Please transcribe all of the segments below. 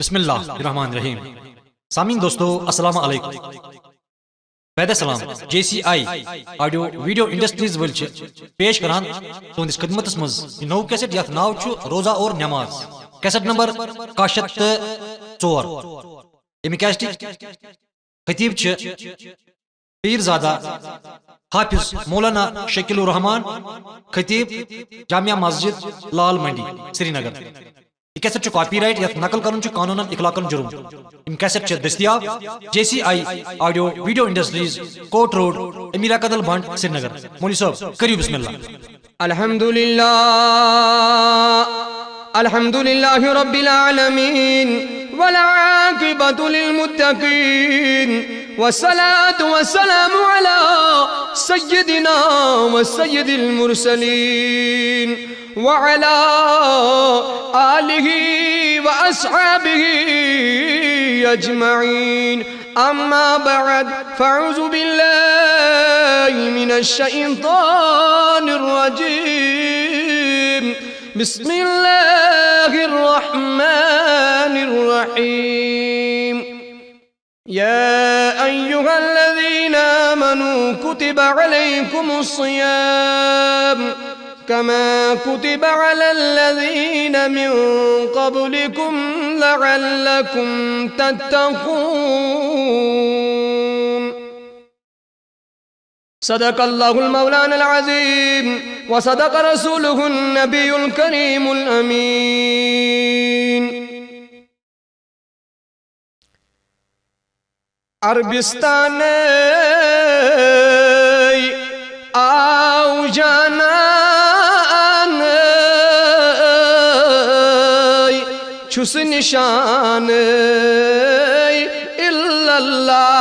بسم اللہ الرحمن الرحیم سامعین دوستو السلام علیکم پیدا سلام جے سی آئی آڈیو ویڈیو انڈسٹریز ول پیش کران تہندس خدمتس مز نو کیسٹ یتھ ناو چھ روزہ اور نماز کیسٹ نمبر 64 امی کیسٹ خطیب چھ پیرزادہ حافظ مولانا شکیل الرحمان خطیب جامعہ مسجد لال منڈی سری نگر یہ کیسٹ کاپی رائٹ یتھ نقل کرن قانون اخلاقن جرم ام کیسٹ دستیاب جے سی آئی آڈیو ویڈیو انڈسٹریز کوٹ روڈ امیر قدل بانڈ سری نگر مولوی صاحب کریو بسم اللہ الحمد لله رب العالمين والعاقبة للمتقين والصلاة والسلام على سيدنا وسيد المرسلين وعلى آله وأصحابه أجمعين أما بعد فأعوذ بالله من الشيطان الرجيم بسم الله الرحمن الرحيم يا أيها الذين آمنوا كتب عليكم الصيام كما كتب على الذين من قبلكم لعلكم تتقون صدق الله المولان العظيم وصدق رسوله النبي الكريم الأمين عربستان آو جانان چھس نشان الا اللہ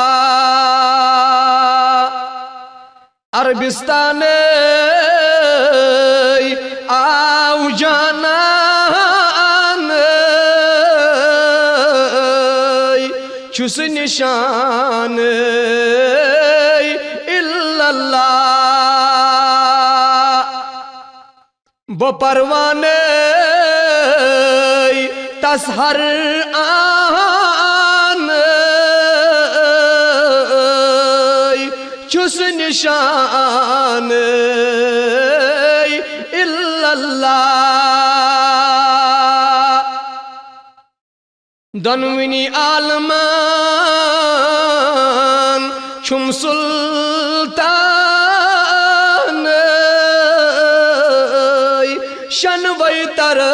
عربستان آو جانان چھس نشان الا اللہ وہ پروانے تسہر آن چھس نشان الا اللہ دنوینی عالمان چھم سلطان شنوی طرف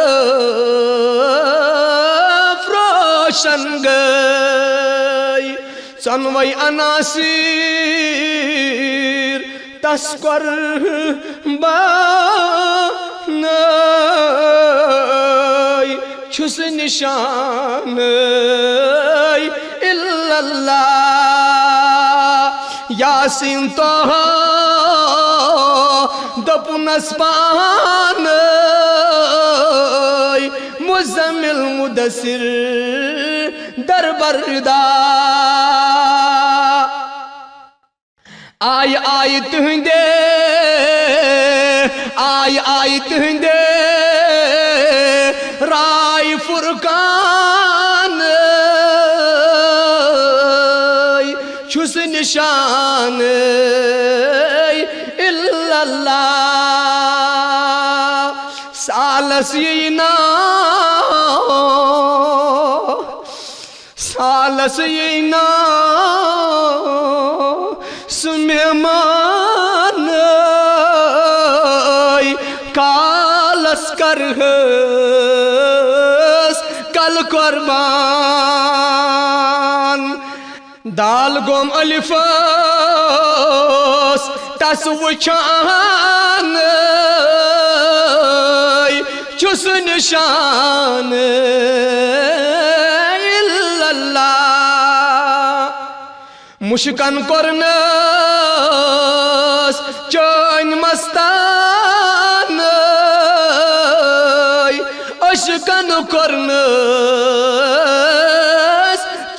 روشن گئی سنوی عناصر تسکر بانائی چھس نشان الا اللہ یاسین توہا دپن اسپان مزمل مدثر در بردا آئی آئی تہندے رائے فرقان چھس نشان الا اللہ سالس ینا سمیمان کالس کرہس کل قربان دال گوم الفاس تس وچان چھس نشان الا اللہ مشکن کرنس چین مستان اشکن کرنس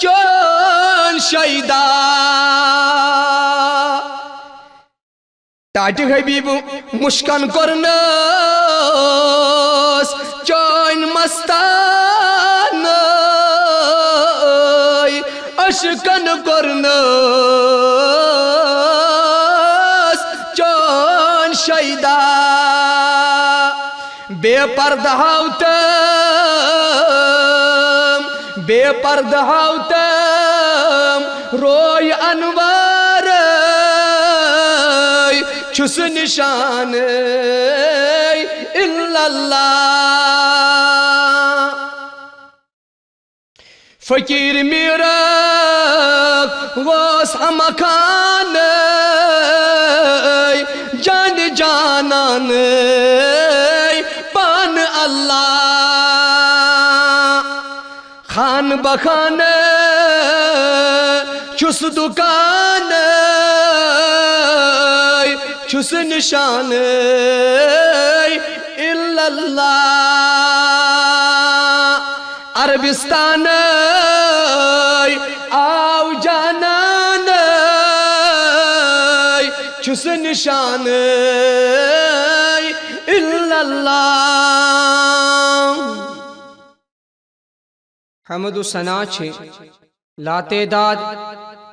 چین شیدہ تاج حبیب مشکن کرنس چین مستان aşkın kornus çon şeyda بے پردہ ہوتم روی انوار چھس نشان الا اللہ فقیر میرا واس مکان جان جانان پان اللہ خان بخان چھس دکان چھس نشان الا اللہ عربستان آو جانان چھس نشان الا اللہ حمد و ثنا چھے لا تعداد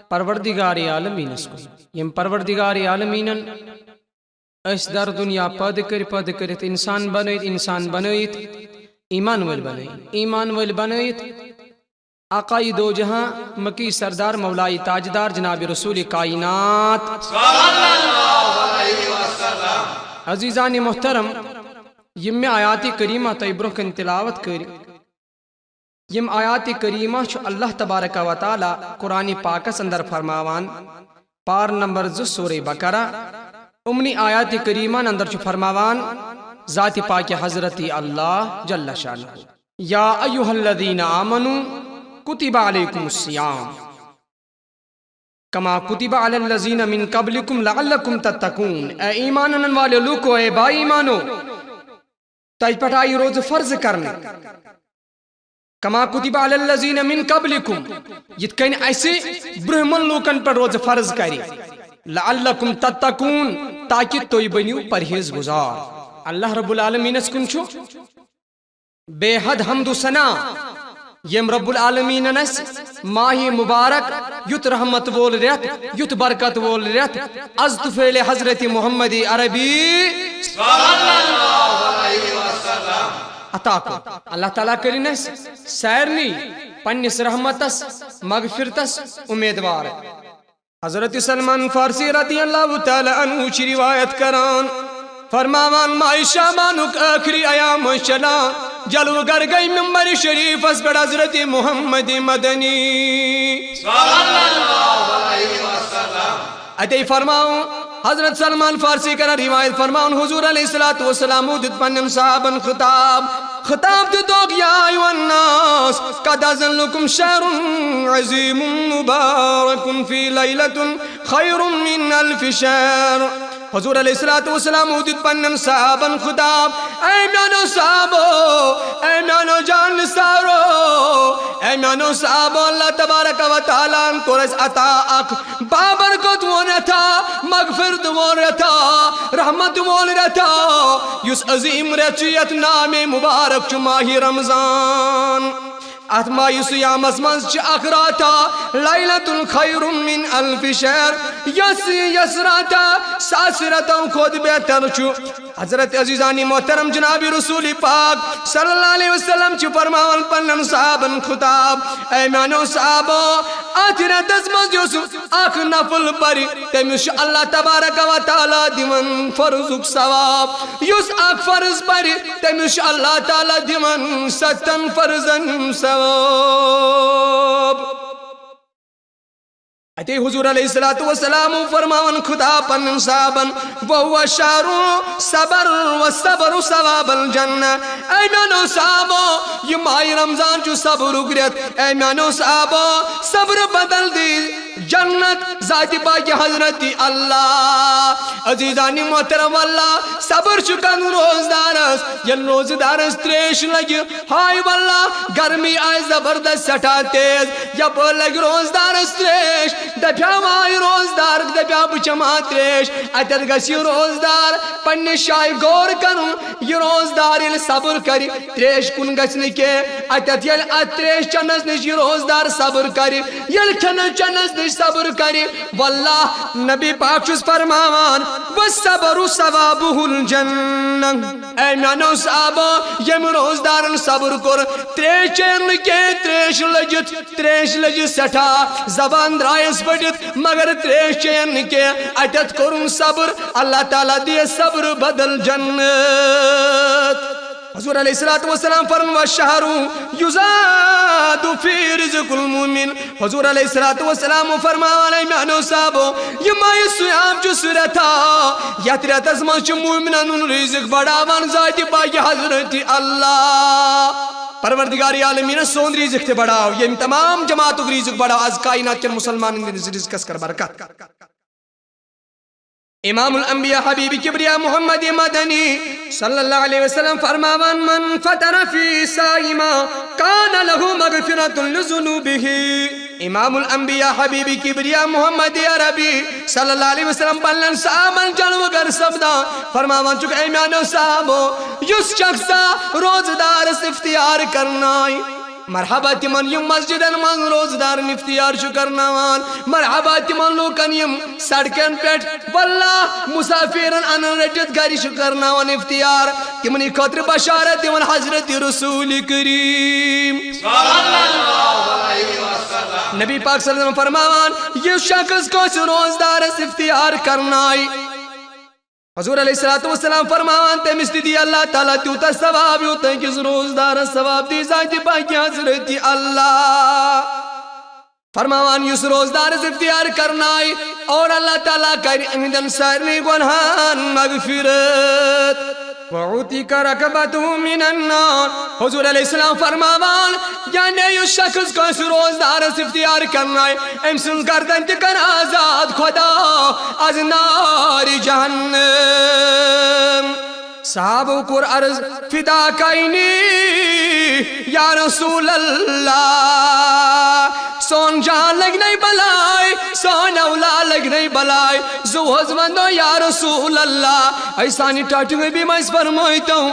پروردگار عالمین اس کو یم پروردگار عالمین اس در دنیا پد کرت انسان بنائیت ایمان ول بنائیت آقای دو جہاں مکی سردار مولائی تاجدار جناب رسول کائنات صلی اللہ علیہ وسلم عزیزان محترم یم میں آیات کریمہ تیبرو کن تلاوت کری یم آیات کریمہ چھو اللہ تبارک و تعالی قرآن پاکس اندر فرماوان پار نمبر 2 سورہ بقرہ امنی آیات کریمہ اندر چھو فرماوان ذات پاک حضرت اللہ جل شانہ یا ایوہ الذین آمنوا کتب علیکم الصیام کما کتب علی الذین من قبلکم لعلکم تتقون اے ایمانن والے لوگو اے با ایمانو تاج پٹائی روز فرض کرنے کما کتب علی الذین من قبلکم یتکن ایسے برہمن لوکن پر روز فرض کری لعلکم تتقون تاکہ توی بنیو پرہیز گزار اللہ رب العالمین اس کن چھو بے حد حمد و ثنا یم رب العالمین اس ماہی مبارک یت رحمت وول ریت یت برکت وول ریت از طفیل حضرت محمد عربی صلی اللہ علیہ وسلم عطا کو اللہ تعالیٰ کرین اس سیرنی پنیس رحمتس مغفرتس امیدوار حضرت سلمان فارسی رضی اللہ تعالیٰ عنہ چی روایت کران فرماوان معائشہ مانک آخری ایام شلان جلو گر گئی ممبر شریف اس پر حضرت محمد مدنی صلی اللہ علیہ وسلم اتے فرماؤں حضرت سلمان فارسی کا روایت فرماؤں حضور علیہ السلام ودت پنم صحابن خطاب دو یا ایوہ الناس قد ازن لکم شہر عظیم مبارک فی لیلت خیر من الف شہر حضور علیہ السلام ودت پنم صحابن خطاب اے میانو صحابو اے میانو جان سارو اے میانو صحابو اللہ تبارک و تعالیٰ کو رس عطا اک بابرکت وہ رہتا مغفرت وہ رہتا رحمت وہ رہتا یس عظیم رچیت نام مبارک چو ماہی رمضان اتما یسیام اسمانس چی اکراتا لیلت خیر من الف شہر یسراتا ساسرتا خود بہتر چو حضرت عزیزانی محترم جناب رسول پاک صلی اللہ علیہ وسلم چی فرماون پنن صحابن خطاب اے مانو صحابو آتیرہ دزمز یوسف آخ نفل پری تیمیش اللہ تبارک و تعالی دیون فرزک ثواب یوس آخ فرض پری تیمیش اللہ تعالی دیون ستن فرزن ثواب اتے حضور علیہ السلام فرماون خدا پنن صحابن وہو شارو صبر والصبر ثواب الجنہ اے میانو صحابو یہ ماہ رمضان جو صبر اگریت اے میانو صحابو صبر بدل دی جنت ذات پاک حضرت اللہ عزیزانی محترم اللہ صبر چکن روزدارس یل روزدارس تریش لگی ہائی واللہ گرمی آئے زبردست سٹھا تیز یا لگ روزدارس تریش دپیاوائے روزدار دپیا بچما تریش اتت گژھِ یہِ روزدار پننہِ جایہِ غور کرُن یہِ روزدار ییٚلہِ صبر کرِ تریش کُن گژھِ نہٕ کینٛہہ اتت ییٚلہِ اتھ تریش چنس نِش یہِ روزدار صبر کرِ ییٚلہِ کھٮ۪نس چنس نِش صبر کرِ واللہ نبی پاک چھُس فرماوان والصبر ثوابہ الجنہ اے میانو صحابو ییٚمہِ روزدارن صبر کوٚر تریش چیٚیَن نہٕ کینٛہہ تریش لٔجِس سٮ۪ٹھاہ زبان درٛایَس پٔٹِتھ مگر تریش چیٚیَن نہٕ کینٛہہ اتٮ۪تھ کوٚرُن صبر اللہ تعالیٰ دِیَس صبر بدل جنت حضور علیہ الصلوۃ والسلام فرمایا والشہر یزاد فی رزق المؤمن حضور علیہ الصلوۃ والسلام فرماوان اے میانو صحابو یہ ماہ صیام چھُ سُہ رٮ۪تھا یتھ رٮ۪تس منٛز چھُ مومنن ہُنٛد رزق بڑاوان ذاتِ پاکہِ حضرت اللہ پروردگار عالمین سون رزق تہِ بڑاو ییٚمہِ تمام جماعتُک رزق بڑاو آز کائنات کٮ۪ن مسلمانن ہٕنٛدِس رزقس کر برکت امام الانبیاء حبیب کبریا محمد مدنی صلی اللہ علیہ وسلم فرماوان من فطر فی صائما کان له مغفرۃ لذنوبہ امام الانبیاء حبیب کبریا محمد عربی صلی اللہ علیہ وسلم پنن صحابن جلوہ گر سپدا فرماوان چک اے میانو صحابو یس شخصا روزدارس اختیار کرنائی مرحبا تمن یم مسجدن من روزدار اختیار چھُ کرناوان مرحبا تمن لوکن یم سڑکن پٮ۪ٹھ واللہ مسافرن انن رٹِتھ گرِ چھُ کرناوان اختیار تمنٕے خٲطرٕ بشارت دِوان حضرت رسول کریم نبی پاک صلی اللہ علیہ وسلم فرماوان یہ شخص کٲنٛسہِ روزدارس اختیار کرنائی حضور علیہ الصلوۃ والسلام فرماوان تٔمِس تہِ دی اللہ تعالیٰ تیوٗتاہ ثواب یوٗتاہ أکِس روزدارس ثواب دی ذاتِ پاکہِ حضرت اللہ فرماوان یُس روزدارس اختیار کرنائی اور اللہ تعالیٰ کرِ یِہنٛدٮ۪ن سارنٕے گۄنہن مغفرت وعُتِقَ رَقَبَتُهُ مِنَ النَّارِ حضور علیہ السلام فرماوان یعنی یُس شخص کٲنٛسہِ روزدارس اختیار کرنائی أمۍ سٕنٛز گردن تہِ کر آزاد خدا از نارِ جہنم صحابو کوٚر عرض فدا کائنی یا رسول اللہ سون جان لگنے بلائے سون اولاد لگنے بلائے زوہز وندو یا رسول اللہ ایسانی ٹاٹوے بھی میں اس فرمائیتا ہوں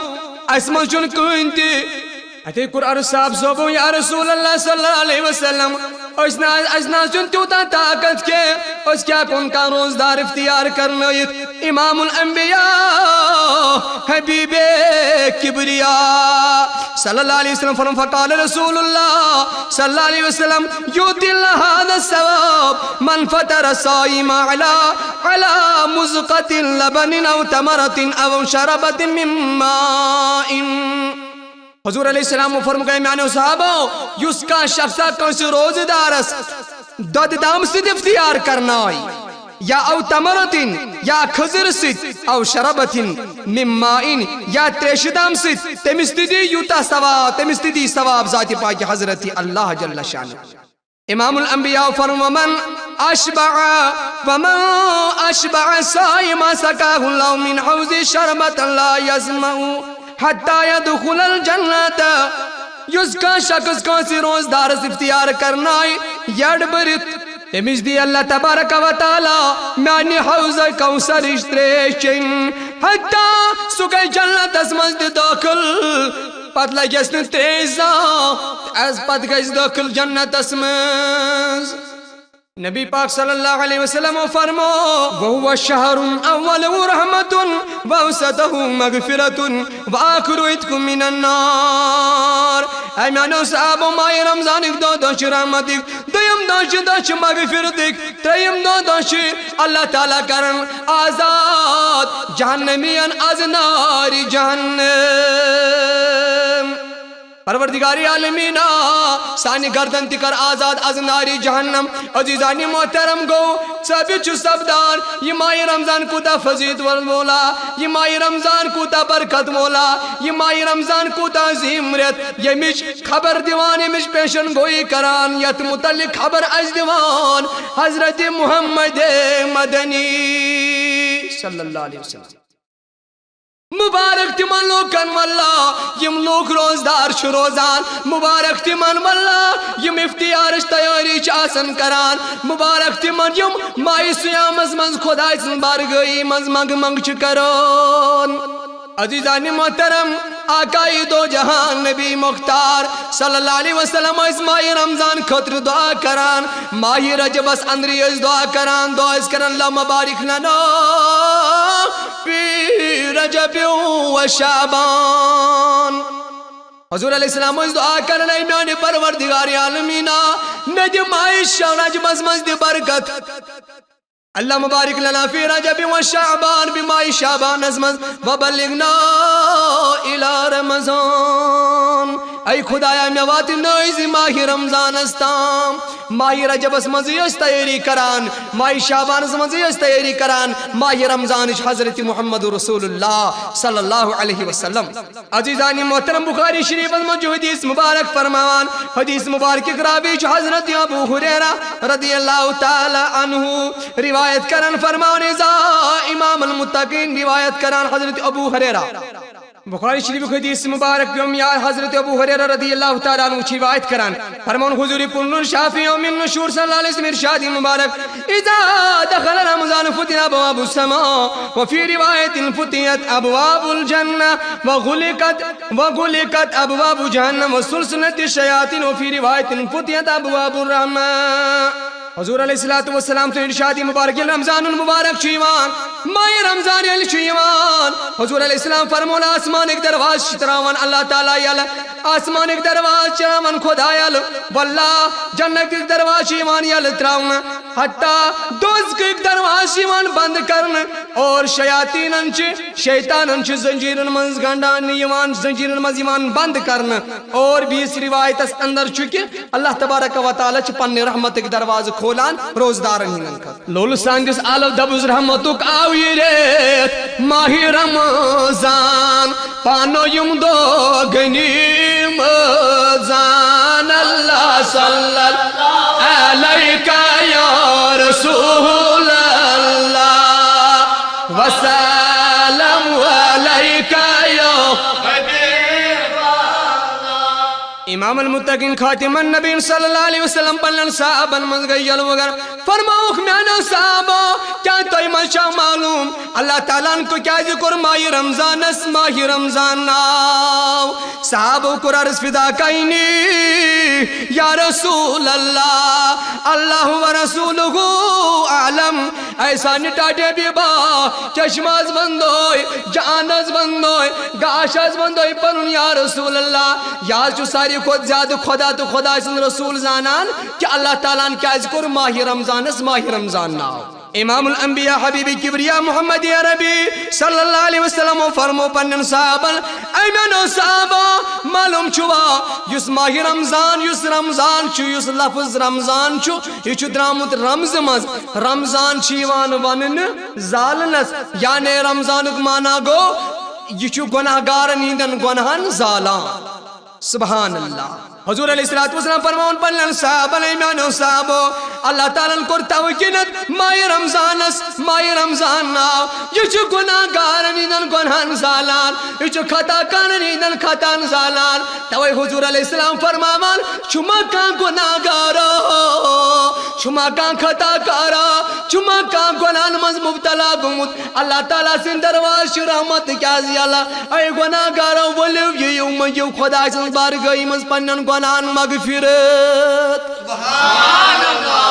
اس مجھن کوئی تی اتے قرآن صاحب صوبو یا رسول اللہ صلی اللہ علیہ وسلم اس نازن تیوتا طاقت کے اس کیا کون کا روزدار اختیار کرنیت امام الانبیاء حبیب کبریا صلی اللہ علیہ وسلم فرم فقال رسول اللہ صلی اللہ علیہ وسلم یوتی اللہ هذا الثواب من فطر صائما على مزقت لبن او تمرت او شربت من ماء حضور علیہ السلام فرمایا میانو صحابو یس کا شخصا کنس روزدارس دد دام سید اختیار کرنائی یا او تمرتن یا خضر سید او شربتن من مائن یا تریش دام سید تمستدی یوتا ثواب تمستدی ثواب ذات پاک حضرت اللہ جل شانہ امام الانبیاء فرمایا ومن اشبع صائما سقاه اللہ من حوض شربت لا يظمأ حتی یدخل الجنت یس کا شخص کانسی روزدارس اختیار کرنائی یڈ برت تمیز دی اللہ تبارک و تعالی میانی حوض کوثر اشتریشن حتی سکے جنت اسمز دی داخل پت لگیس نے تیزا از پت گیس داخل جنت اسمز نبی پاک صلی اللہ علیہ وسلم فرمو وَهُوَ شَهْرٌ أَوَّلُهُ رَحْمَةٌ وَأَوْسَطُهُ مَغْفِرَةٌ وَآخِرُهُ عِتْقٌ مِّنَ النَّارِ اے میانو صحابو ماہ رمضان ایک دو دوش رحمتک دویم دوش مغفرتک تریم دوش اللہ تعالیٰ کرن آزاد جہنمین از نار جہنم پروردگاری عالمینہ سانی گردن تکر آزاد از ناری جہنم عزیزانی محترم گو سبھی چھو سبدار یہ ماہ رمضان کوتا فضیت ورد مولا یہ ماہ رمضان کوتا برکت مولا یہ ماہ رمضان کوتا عظیم رت یہ مجھ خبر دیوان مجھ پیشن گوئی کران یت متعلق خبر از دیوان حضرت محمد مدنی صلی اللہ علیہ وسلم مبارک تمن لوکن واللہ یم لوک روزدار چھ روزان مبارک تمن واللہ یم افتیارش تیاری آسان کران مبارک تمن یم ماہ سیامس من خدای سن بارگاہی من منگ منگ کران عزیزان محترم آقای دو جہان نبی مختار صلی اللہ علیہ وسلم اس ماہ رمضان خطر دعا کران ماہ رجب اس اندری اس دعا کران دعا اس کران اللہ مبارک لنا فی رجب و شعبان حضور علیہ السلام اس دعا کرنا ایمان پروردگار عالمینا ندی ماہ رجب اس مزد برکت اللہ مبارک لنا فی رجب و شعبان بمائی شعبان ازمز وبلغنا الى رمضان ای خدایا میوات نویزی ماہ رمضان استام ماہ رجب اسمزی اس تیاری کران ماہ شعبان اسمزی اس تیاری کران ماہ رمضان حضرت محمد رسول اللہ صلی اللہ علیہ وسلم عزیزانی محترم بخاری شریف جو حدیث مبارک فرمان حدیث مبارک اقرابی حضرت ابو ہریرہ رضی اللہ تعالی عنہ روایت کرن فرمان ازا امام المتقین روایت کرن حضرت ابو ہریرہ بخاری شریف حدیث مبارک بیمیار حضرت ابو ہریرہ رضی اللہ تعالیٰ عنہ روایت کران فرمان حضور کل شافی من نشور صلی اللہ علیہ وسلم ارشاد مبارک اذا دخل رمضان فتح ابواب السماء وفي رواية فتحت ابواب الجنة وغلقت ابواب جہنم وسلسلة الشياطين وفي رواية فتحت ابواب الرحمة حضور علیہ السلام سے ارشادی مبارک رمضان المبارک چیوان ماہ رمضان علی چیوان حضور علیہ السلام فرمونا آسمان ایک درواز چتراوان اللہ تعالیٰ یال آسمان ایک درواز چتراوان خدا یال واللہ جنت ایک درواز چیوان یال تراؤن حتیٰ دوزک ایک درواز چیوان بند کرن اور شیاطین انچ شیطان انچ زنجیرن منز گنڈان یوان زنجیرن منز یوان بند کرن اور بھی اس روایت اس اندر چکے اللہ تبارک و تعالیٰ چھ پن رحمت ایک درواز کھولان روزدارن ہی ننکت لول سانگس آلو دبز رحمتک آوی ریت ماہی رمضان پانو یم دو غنیم زان اللہ صلی اللہ علیہ یا رسول اللہ وسلم علیہ یا امام المتقین خاتم النبین صلی اللہ علیہ وسلم پلن صحابن من گئیل وگر فرماؤک میانا صحابہ کیا تو ایمان شاہ معلوم اللہ تعالیٰ کو کیا ذکر ماہ رمضان اس ماہ رمضان ناو صحابہ کو عرض فدا کئینی یا رسول اللہ اللہ و رسولہ اعلم ایسا نٹاٹے بھی با چشماز بندوئی جانز بندوئی گاشاز بندوئی پرن یا رسول اللہ یا جو ساری خود زیادہ خدا تو خدا سن رسول زانان کہ اللہ تعالیٰ نے کیا ذکر ماہ رمضان اس ماہ رمضان ناو امام الانبیاء حبیب کبریا محمد عربی صلی اللہ علیہ وسلم فرمو پنن صحابہ ایمن و صحابہ معلوم چھوا یس ماہ رمضان یس رمضان چھو یس لفظ رمضان چھو یہ چھو درامت رمز مز رمضان چھیوان ونن زالنس یعنی رمضان مانا گو یہ چھو گناہ گارن ہندن گناہن زالان سبحان اللہ حضور علیہ السلام فرمون پلن صحابہ ایمان و صحابہ اللہ تعالیٰ کو توقینت ماہ رمضان اس ماہ رمضان ناو یہ چھو گناہ گارن ہندن گناہن زالان یہ چھو خطا کارن ہندن خطان زالان توی حضور علیہ السلام فرمامان چما کان گناہ گارا چما کان خطا کارا چما کان گناہن مز مبتلا گمت اللہ تعالیٰ سن درواز رحمت کیا زیالا اے گناہ گارا ولیو یہ یوم یو خدا سن بارگاہی مز پنن گناہن مغفرت سبحان اللہ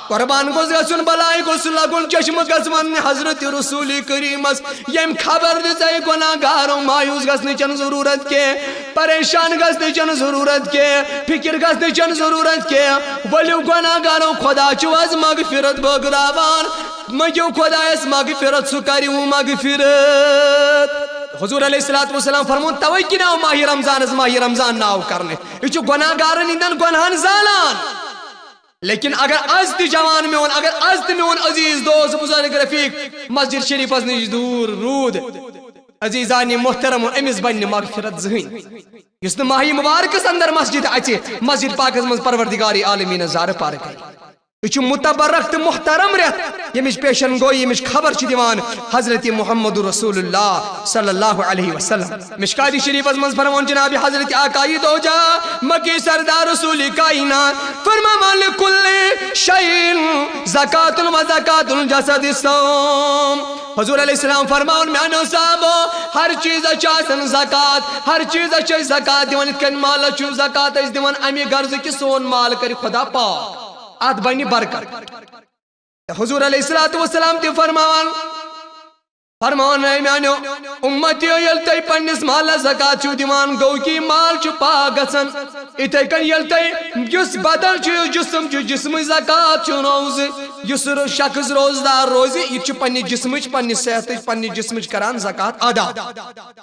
قربان گوز گسن بلائی گسن لگن چشم گسمن حضرت رسول کریم یم خبر دیتے گناہ گاروں مایوس گسنی چن ضرورت کے پریشان گسنی چن ضرورت کے فکر گسنی چن ضرورت کے ولیو گناہ گاروں خدا چو از مغفرت بگراوان مجھو خدا اس مغفرت سکریو مغفرت حضور علیہ السلام فرمون توئی کی ناو ماہ رمضان از ماہ رمضان ناو کرنے یہ چو گناہ گارن اندن گناہن زالان لیکن اگر از دی جوان میں ہون اگر از دی میں ہون عزیز دوست بزرگ رفیق مسجد شریف از نیج دور رود عزیزانی محترم امیز بنی مغفرت ذہن اس نے ماہی مبارکس اندر مسجد اچھے مسجد پاکس من پروردگاری عالمین زار پارک ہے یہ متبرک تو محترم رت یمچ پیشن گوئی یمچ خبر دیوان حضرت محمد رسول اللہ صلی اللہ علیہ وسلم مشکاتی شریف من فرمان جناب حضرت آقائی دو جا مکی سردار رسول کائنات فرمان لکل شیء زکاة و زکاة الجسد الصوم حضور علیہ السلام فرمان میانو صاحبو ہر چیز چاہتن زکاة ہر چیز چاہ زکاة دیوان اتکن مالا چو زکاة اس دیوان امی غرض کی سون مال کری خدا پاک آت بینی برکت حضور علیہ السلام تی فرمان ہے میانو امتیو یلتی پنس مالا زکاة چو دیوان گو کی مال چو پاگسن اتے کن یلتی جس بدن چو جسم چو جسم زکاة چو روز یس شخص روزدار روزی یہ چو پنی جسمچ پنی صحت پنی جسمچ کران زکاة ادا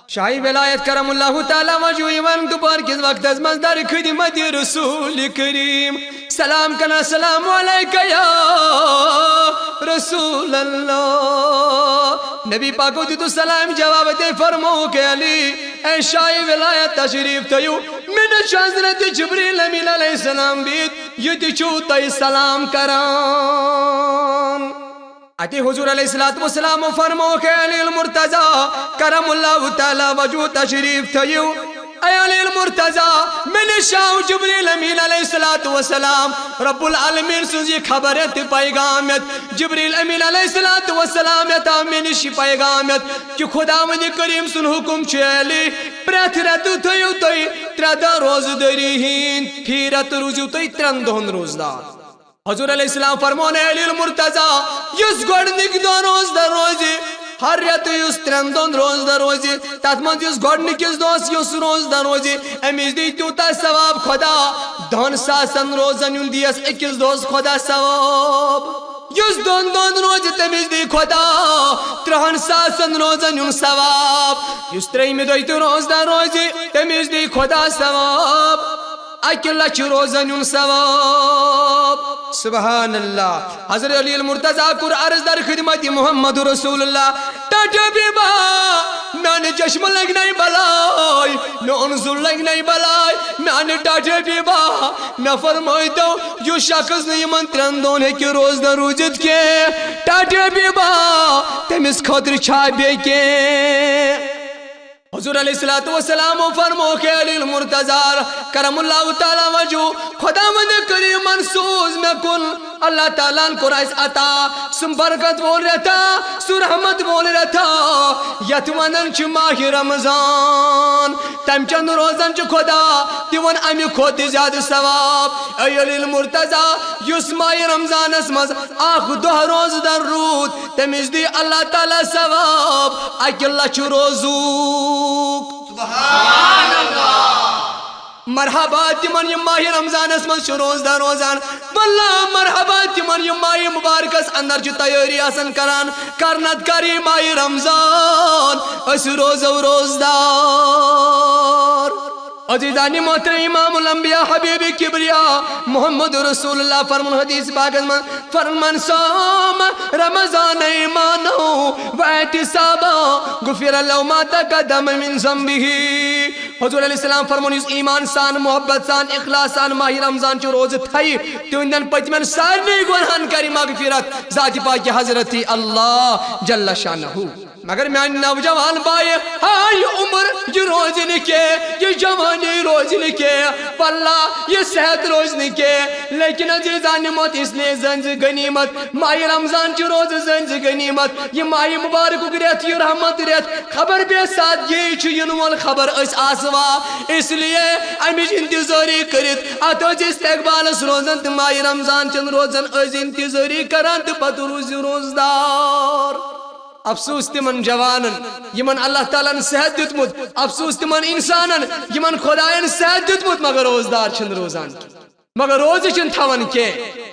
شاہی ولایت کرم اللہ تعالی وجوی ون دوپہر کس وقت از مزدار خدمت رسول کریم سلام کنا سلام علیکہ یا رسول اللہ نبی پاکو دیتو سلام جواب دے فرمو کہ علی اے شاہی ولایت تشریف تیو من حضرت جبریل امین علیہ السلام بیت یہ تیچو تی سلام کران اتی حضور علیہ السلام فرمو کہ علی المرتضی کرم اللہ تعالی وجو تشریف تیو اے علی المرتضی من شاہ جبریل امین علیہ السلام رب العالمین سوزی خبرت پیغامیت جبریل امین علیہ السلام یتا من شی پیغامیت کہ خدا مدی کریم سن حکم چھے علی پریت رتو تیو تی تردہ روز دری ہین پھیرت روزو تی ترندہن روز دار حضور علیہ السلام فرمونے علی المرتضی یس گوڑنک دو روز در روزی ہر ریت یس ترندون روز در روزی تاتمند یس گوڑنکس دوس یس روز در روزی امیز دی توتا ثواب خدا دون ساسن روزن یون دیس اکس دوس خدا ثواب یس دون روز تمیز دی خدا ترہن ساسن روزن یون ثواب یس ترہی دویت روز در روزی تمیز دی خدا ثواب اکل لچ روزن یون ثواب سبحان اللہ حضرت علی المرتضی کر عرض در خدمت محمد رسول اللہ ٹاٹا بیبا میں چشم لگنائی بلائی میں انظر لگنائی بلائی میں ٹاٹا بیبا میں فرمائی دو جو شخص نہیں من ترندون ہے کہ روز در روزت کے ٹاٹا بیبا تمیز خطر چھابے کے حضور علیہ السلام فرمو کہ علی المرتضی کرم اللہ تعالی وجو خدا مند کریم منسوز میں کن اللہ تعالیٰ کو رائس عطا سم برکت بول رہتا سو رحمت بول رہتا یتوانن چھ ماہ رمضان تم چند روزن چھ خدا دیون امی خود زیادہ ثواب اے علی المرتضی یس ماہ رمضان اسمز آخ دو روز در رود تمیز دی اللہ تعالیٰ ثواب اکلہ چھ روزوک سبحان اللہ مرحبا تمن یم ماہ رمضان اسمز روز در روزان واللہ مرحبا تمن یم ماہ مبارکس اندر چھ تیاری آسن کران کرنت کری ماہ رمضان اس روز و روزدار عزیزانی محترم امام الانبیاء حبیب کبریا محمد رسول اللہ فرمان حدیث پاک میں فرمان صوم رمضان ایمانو و اعتصابا غفر اللہ ما تقدم من ذنبہ حضور علیہ السلام فرمان اس ایمان سان محبت سان اخلاص سان ماہ رمضان چو روز تھائی تو اندن پچمن سارے گناہن کری مغفرت ذات پاک حضرت اللہ جل شانہ مگر میں نوجوان بھائی ہائی عمر یہ روز نکے یہ جوانی روز نکے واللہ یہ صحت روز نکے لیکن عزیزان موت اس لیے زنز غنیمت ماہ رمضان چی روز زنز غنیمت یہ ماہ مبارک گریت یہ رحمت ریت خبر بے ساتھ یہ چی ینوال خبر اس آسوا اس لیے امیش انتظاری کرت اتوز استقبال اس روزن تی ماہ رمضان چند روزن از انتظاری کران تی پت روز روزدار افسوس تمن جوانن یمن اللہ تعالیٰ نے صحت دیتمت افسوس تمن انسانن یمن خدایان صحت دیتمت مگر روزدار چھن روزان مگر روز چھن تھون کے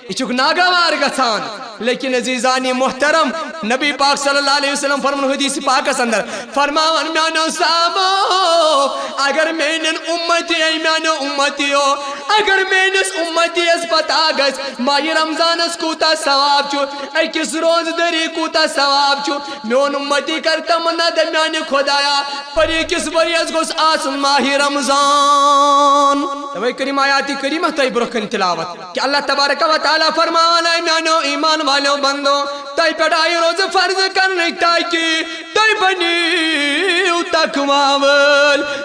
یہ چک ناگوار گژھان لیکن عزیزانی محترم نبی پاک صلی اللہ علیہ وسلم فرمان حدیث پاک اندر فرمان میانو صحابو اگر مینن امتی ای میانو امتی ہو اگر مینس امتی اس پتا گز ماہ رمضان اس کوتا ثواب چھو ای کس روز دری کوتا ثواب چھو میون امتی کرتا منا دے میانی خدایا پری کس بری اس گوس آسن ماہ رمضان تو کریم آیاتی کریمہ تای برکن تلاوت کہ اللہ تبارک و تعالی فرمانا ہے میانو ایمان والو بندو تای پڑھائی روز فرض کرنے تاکی تای بنیو تقویٰ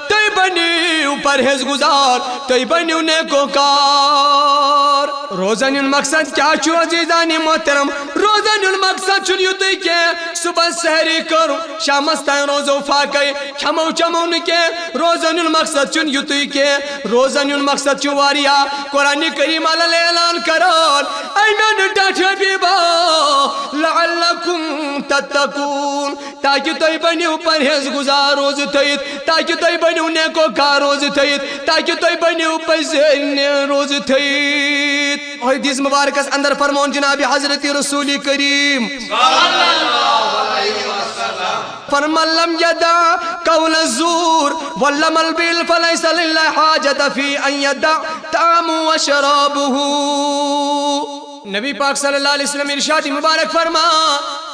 تای بنیو پرہیز گزار تای بنیو نیکوکار روزن ان مقصد کیا چھو عزیزانی محترم روزن ان مقصد چھو یوتی کہ صبح سحری کرو شام استائیں روزو فاقی کھمو چمون کے روزن ان مقصد چھو یوتی کہ روزن ان مقصد چھو واریا قرآن کریم علیہ اعلان کران ایمان ڈاٹھے بیبا لعلکم تتقون تاکہ تای بنیو پرہیز گزار روز تھئیت تاکہ تای بنیو نیکوکار روز تھئیت تاکہ تای بنیو پزین روز تھئیت حدیث مبارک اس اندر فرمون جناب حضرت رسول کریم فرمان لم یدع قول الزور واللم البیل فلیس للہ حاجت فی ان یدع طعام و شرابہ نبی پاک صلی اللہ علیہ وسلم ارشاد مبارک فرما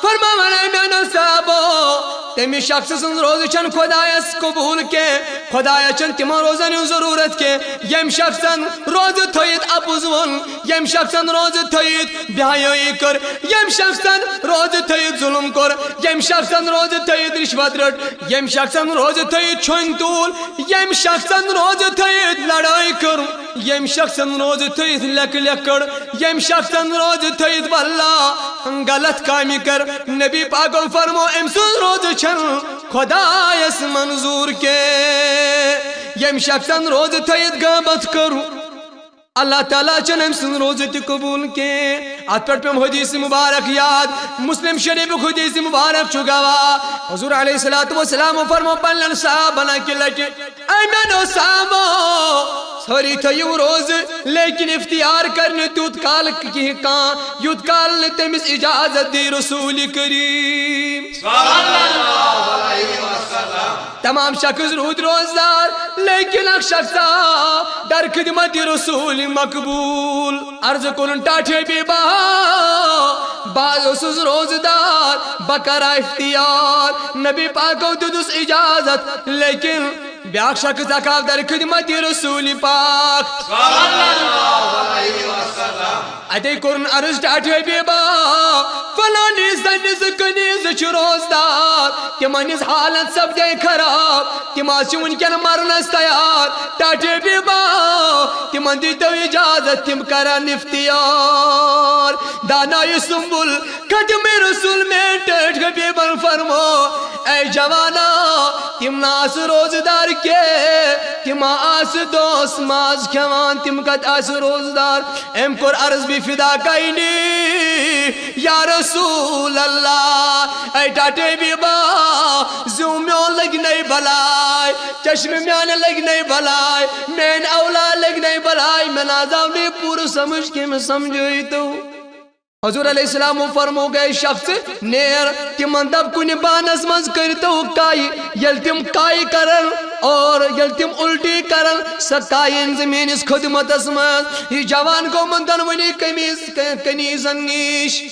میں صحابو تمی شخص سن روز چن خدایس قبول کے خدایا چن تمہ روزن ضرورت کے یم شخصن روز تھویت اپوزون یم شخصن روز تھویت بیائی کر یم شخصن روز تھویت ظلم کر یم شخصن روز تھویت رشوت رٹ یم شخصن روز تھویت چھن طول یم شخصن روز تھویت لڑائی کر یم شخصن روز تھویت لک لکڑ یم شخصن روز تھویت واللہ غلط کامی کر نبی پاکو فرمو امسون روز چھن خدایس منظور کے یم شخصن روز تھویت غابت کرو اللہ تعالیٰ چن امسون روز تی قبول کے آت پر پیم حدیث مبارک یاد مسلم شریف حدیث مبارک چگوا حضور علیہ السلام فرمو پلن صحابنا کی لٹے ایمنو صحابو سوری تھیو روز لیکن افتیار کرنے تیوت کال کی کان یوت کال نے تیمیس اجازت دی رسول کریم صلی اللہ علیہ وسلم تمام شخص رود روزدار لیکن اک شخصا در خدمت رسول مقبول عرض کنن ٹاٹھے بی بعض اسس روزدار بکرہ افتیار نبی پاکو ددس اجازت لیکن بیاک شخص اکاف در خدمت رسول پاک صلی اللہ علیہ وسلم ادھے کرن عرض ٹاٹھے بیبا فلانی زنیز کنیز چھ روزدار تمانیز حالت سب دے خراب تماسی انکن مرنس تیار ٹاٹھے بیبا تمان دی تو اجازت تم کرن افتیار دانائی سنبل قدم رسول میں ٹھٹ بیبا فرمو اے جوانا تم ناس روزدار کے تم آس دوست ماز کھوان تم قد آس روزدار ام کر عرض بھی فدا کئینی یا رسول اللہ اے ٹاٹے بھی با زومیون لگ نہیں بلائی چشم میان لگ نہیں بلائی مین اولا لگ نہیں بلائی میں نازاولی پور سمجھ کے میں سمجھوئی تو حضور علیہ السلام فرمو گئے شخص نیر تمن دب کنی بانس مز کرتو کائی یل تم کائی کرن اور یل تم الٹی کرن سکائین زمین اس خدمت اسمت یہ جوان کو مندن ونی کنیزن نیش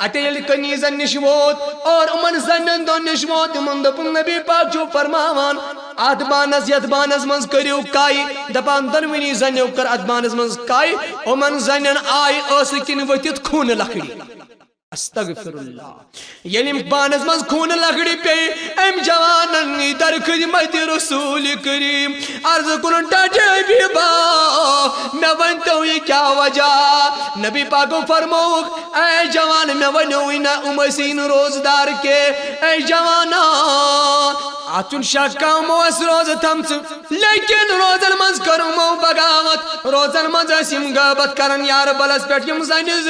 اتے یل کنیزن نش ووت اور امن زنن دون نش ووت من دپن نبی پاک جو فرماوان ادبانس یدبانس منز کریو کائی دپان دنوینی زنیو کر ادبانس منز کائی امن زنن آئی اسکن وتیت خون لکڑی استغفر اللہ یعنی بانس منز خون لکڑی پہ ام جوانن در خدمت رسول کریم عرض کنن ٹاٹے بھی با میں ونتو یہ کیا وجہ نبی پاکو فرموک اے جوان میں ونوی نا امسین روزدار کے اے جوانا آتون شکا موس روز تمس لیکن روزن منز کرو مو بغاوت روزن منز اسیم غابت کرن یار بلس پیٹ یم زنیز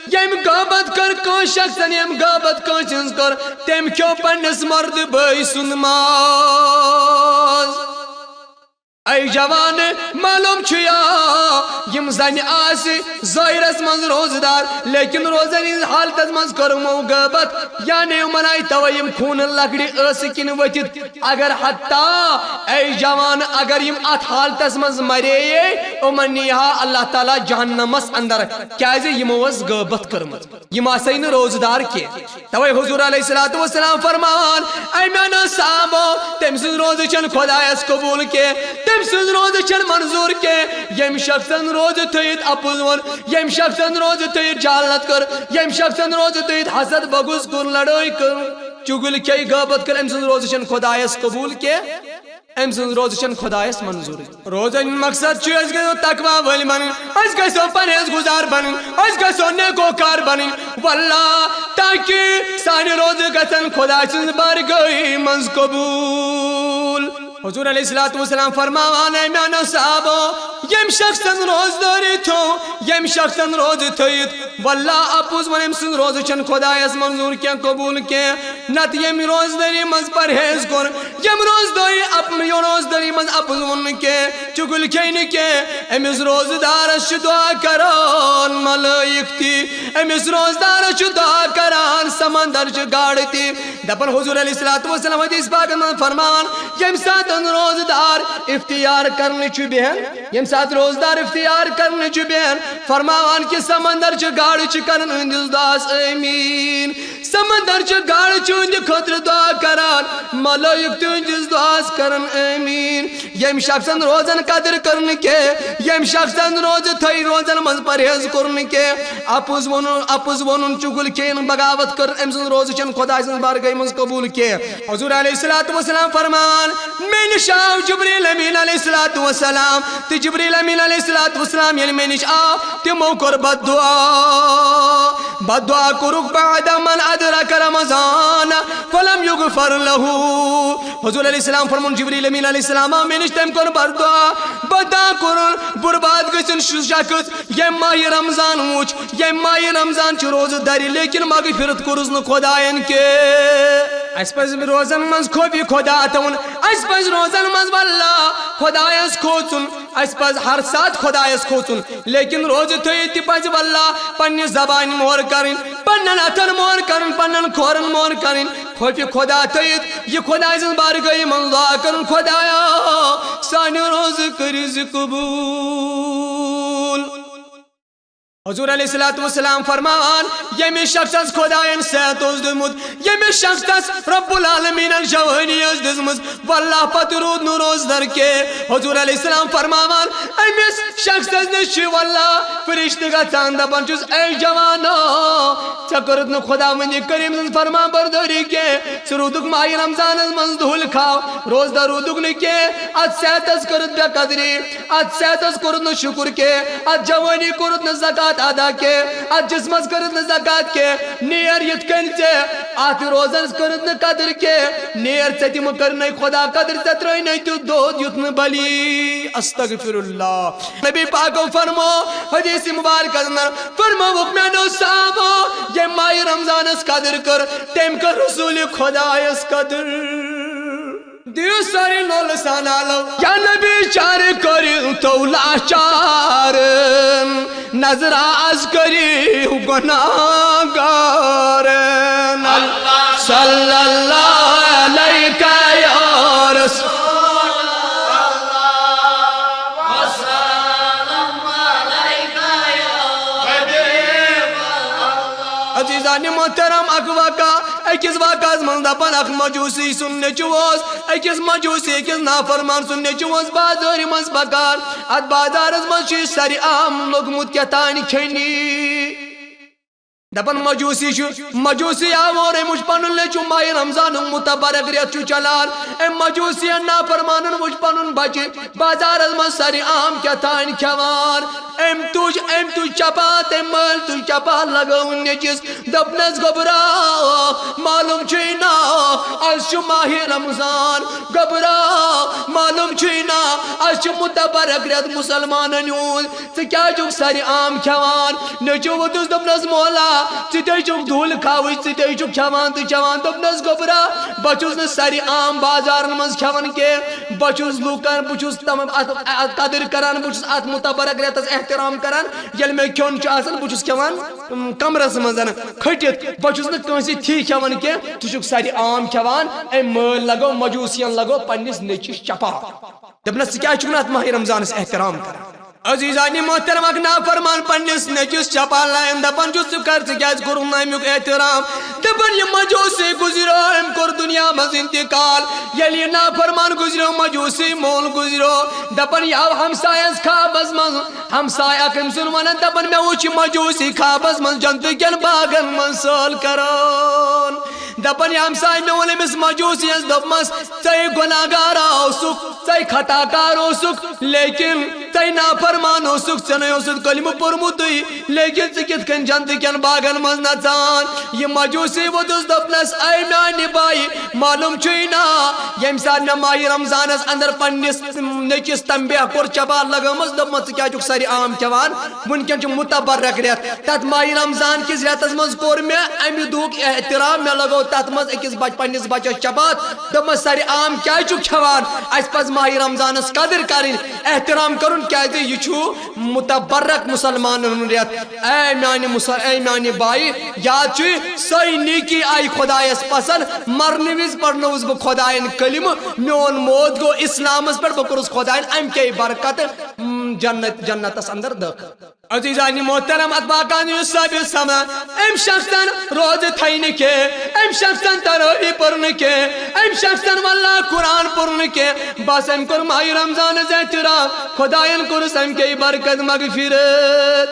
یم غابت کر کون شخصن یم غابت کون چنز کر تیم کیوں پنس مرد بھائی سن ماز اے جوان معلوم چھیا یم زن آس ظاہرس من روزدار لیکن روزن ہز حالت من کرمو غیبت یعنی منائی تو یم خون لکڑی اس کن وتھت اگر حتی اے جوان اگر یم ات حالت من مرے یمن نیہا اللہ تعالی جہنمس اندر کیازِ یمو اس غیبت کرمت یم آسے نہ روزدار کی توے حضور علیہ الصلوۃ والسلام فرمان اے میانو صحابو تم سن روز چن خدایس قبول کے تم سن روز چن منظور کے یم شخصن روز تھیت اپوز ون یم شخصن روز تھیت جہالت کر یم شخصن روز تھیت حسد بغض کر لڑائی کر چگل کی غیبت کر ام سن روز چن خدایس قبول کے ام سن روز چن خدایس منظور روزن مقصد چھ اس گژھو تقوی وٲلۍ بنن اس گژھو پرہیز گزار بنن اس گژھو نیکوکار بنن واللہ تاکہ سانہِ روز گژھن خدا سٕنٛز بارگاہی منٛز قبول حضور علیہ الصلوۃ والسلام فرماوان اے میانو صحابو یم شخصن روزداری تھو یم شخصن روز تھیت واللہ اپوز ون ام سن روز چن خدایس منظور کیا قبول کیا نت یم روزداری مز پرہیز کر یم روزداری مز اپوز ون کے چگل کھین کے امس روزدارس دعا کران ملائک تی امس روزدارس دعا کران سمندر چ گاڑ تی دپن حضور علیہ الصلوۃ والسلام حدیث پاک میں فرمان یم ساتھ روزدار اختیار کرنے چھ بہن یم ساتھ روزدار اختیار کرنے چھ بہن فرماوان کہ سمندر چھ گاڑ چھ کرن ہندس داس امین سمندر چھ گاڑ چھ ہند خطر دعا کران ملائک تہ ہندس دعاس کرن امین یم شخصن روزن قدر کرنے کے یم شخصن روز تھئی روزن مز پرہیز کرنے کے اپوز ونن چگل کھین بغاوت کر ام سن روز چن خدا سن بارگاہ مز قبول کے حضور علیہ الصلوۃ والسلام فرمان میں نش آو جبریل امین علیہ الصلوۃ والسلام تو جبریل امین علیہ الصلوۃ والسلام یعنی میں نش آو تمو کر بد دعا کرک بعد من ادرک رمضان فلم یغفر له حضور علیہ السلام فرمون جبریل امین علیہ السلام میں نش تم کر بد دعا کرن برباد گژھن شخص یم ماہ رمضان وچ یم ماہ رمضان چھ روز داری لیکن مغفرت کرس نہ خدایان کے اس پز روزن مز خوفی خدا تون اس پز روزن مز واللہ خدایس کھوچن اس پز ہر ساتھ خدایس کھوچن لیکن روز تھیت پز واللہ پنہ زبان مور کرن پنن اتن مور کرن پنن کھورن مور کرن خوفی خدا تھیت یہ خدا سن بارگاہ من دعا کرن خدایا سانہ روز کریز قبول حضور علیہ الصلوۃ والسلام فرمان یمی شخص خدایان صحت اوس دمت یمی شخص رب العالمین جوانی اوس دزمز واللہ پت رود نو روز در کے حضور علیہ السلام فرمان امس شخص نش واللہ فرشتہ گژھان دپان چھس اے جوانو ژےٚ کٔرٕتھ نہٕ خدا وندِ کریم سٕنٛز فرمان بردٲری کینٛہہ ژٕ روٗدُکھ ماہِ رمضانس منٛز دُہُل کھاو روزدار روٗدُکھ نہٕ کینٛہہ اتھ صحتس کٔرٕتھ بے قدری اتھ صحتس کوٚرُتھ نہٕ شُکر کینٛہہ اتھ جوانی کوٚرُتھ نہٕ زکات ادا کے ات جسمس کرت نہ زکات کے نیر یت کن سے ات روزنس کرت نہ قدر کے نیر سے تم کرنے خدا قدر سے ترئی نہیں تو دود یتن بلی استغفر اللہ نبی پاک فرمو حدیث مبارک اندر فرمو میانو صحابو یہ ماہ رمضان اس قدر کر تم کر رسول خدا اس قدر دیو ساری نول سانالو یا نبی چار کری تو لاچار نظر آز کری گناہ گارن صلی اللہ علیہ یا رسول اللہ وسلم علیہ یا حبیب اللہ عزیزان محترم اقواقع اکس واقعہ من دپان اخ مجوسی سننے چوس اکس مجوسی اکس نافرمان سننے چوس بازاری مز بکار ات بازارس مز چھ ساری عام لوگمت کیتان کھینی دپن مجوسی آو اور مجھ پنن لے چو ماہ رمضان متبرک ریت چو چلان ام مجوسی نافرمانن مجھ پنن بچے بازارس مز ساری عام کیتان کھوان ام تج چپات ام مل تج چپات لگون نچس دپنس گبرا معلوم چھینا اس ماہ رمضان گبرا معلوم چھینا اس متبرک ریت مسلمانن یون ژٕ کیٛازِ چھُکھ ساری عام کھٮ۪وان نیٚچوٗ ووٚتُس دوٚپنس مولا ژٕ چھُکھ دھوٗل کھاوٕج ژٕ چھُکھ کھٮ۪وان تہٕ چٮ۪وان دوٚپنَس گوٚبرا بہٕ چھُس نہٕ سارے عام بازارن منٛز کھٮ۪وان کینٛہہ بہٕ چھُس لوٗکن بہٕ چھُس اَتھ قدٕر کران بہٕ چھُس اَتھ مُتبرک رٮ۪تس احترام کران ییٚلہِ مےٚ کھیوٚن چھُ آسان بہٕ چھُس کھٮ۪وان کمرس منٛز کھٔٹِتھ بہٕ چھُس نہٕ کٲنٛسہِ تھی کھٮ۪وان کینٛہہ ژٕ چھُکھ سارے عام کھٮ۪وان أمۍ مٲلۍ لگوو مجوٗسین لگوو پننِس نیٚچوِس چپاو دوٚپنس ژٕ کیٛازِ چھُکھ نہٕ اَتھ ماہِ رمضانس احترام کران عزیزانِ محترم اکھ نافرمان پننِس نیٚچوِس چپا لایان دپان چھُس ژٕ کر ژٕ کیٛازِ کوٚرُکھ نہٕ امیُک احترام دپان یہِ مجوٗسی گُزریو أمۍ کوٚر دُنیا منٛز انتقال ییٚلہِ یہِ نافرمان گُزریو مجوٗسی مول گُزریو دپان یہِ آو ہمسایس خوابس منٛز ہمساے اکھ أمۍ سُنٛد ونان دپان مےٚ وُچھ یہِ مجوٗسی خوابس منٛز جنتہٕ کٮ۪ن باغن منٛز سٲل کران دپان یہِ ہمساے مےٚ ووٚن أمِس مجوٗسِیس دوٚپمس ژے گۄناہ گار اوسُکھ ژے خطا کار اوسُکھ لیکن ژے نافرمان اوسُکھ ژےٚ نَے اوسُتھ کلمہٕ پوٚرمُتٕے لیکن ژٕ کِتھ کٔنۍ جنتہٕ کٮ۪ن باغن منٛز نژان یہِ مجوٗسی ووٚتُس دوٚپنس اے میانہِ بایہِ معلوٗم چھُے نا ییٚمہِ ساتہٕ مےٚ ماہِ رمضانس انٛدر پننِس نیٚچوِس تمبیہ کوٚر چپال لگٲمٕژ دوٚپمس ژٕ کیٛازِ چھُکھ سارے عام کھٮ۪وان وُنکٮ۪ن چھُ مُتبرک رٮ۪تھ تتھ ماہِ رمضان کِس رٮ۪تس منٛز کوٚر مےٚ امہِ دۄہُک احترام مےٚ لگوو تتھ منٛز أکِس پننِس بچس چپات دوٚپمس سارے عام کیٛازِ چھُکھ کھٮ۪وان اسہِ پزِ ماہِ رمضانس قدٕر کرٕنۍ احترام کرُن کیٛازِ یہِ چھُ مُتبرک مُسلمانن ہُنٛد رٮ۪تھ اے میانہِ بایہِ یاد چھُے سۄے نیٖکی آیہِ خۄدایس پسنٛد مرنہٕ وِزِ پرنووُس بہٕ خۄداین کلمہٕ میون موت گوٚو اسلامس پٮ۪ٹھ بہٕ کوٚرُس خۄداین امہِ کے برکتہٕ جنتس انٛدر دٲخل عزیزانِ محترم اتھ باقان یُس ثٲبت سپدان أمۍ شخصن روزٕ تھایہِ نہٕ کینٛہہ أمۍ شخصن ترٲوی پٔر نہٕ کینٛہہ أمۍ شخصن واللہ قرآن پوٚر نہٕ کینٛہہ بس أمۍ کوٚر ماہِ رمضانس احترام خۄداین کوٚرُس امہِ کے برکت مغفرت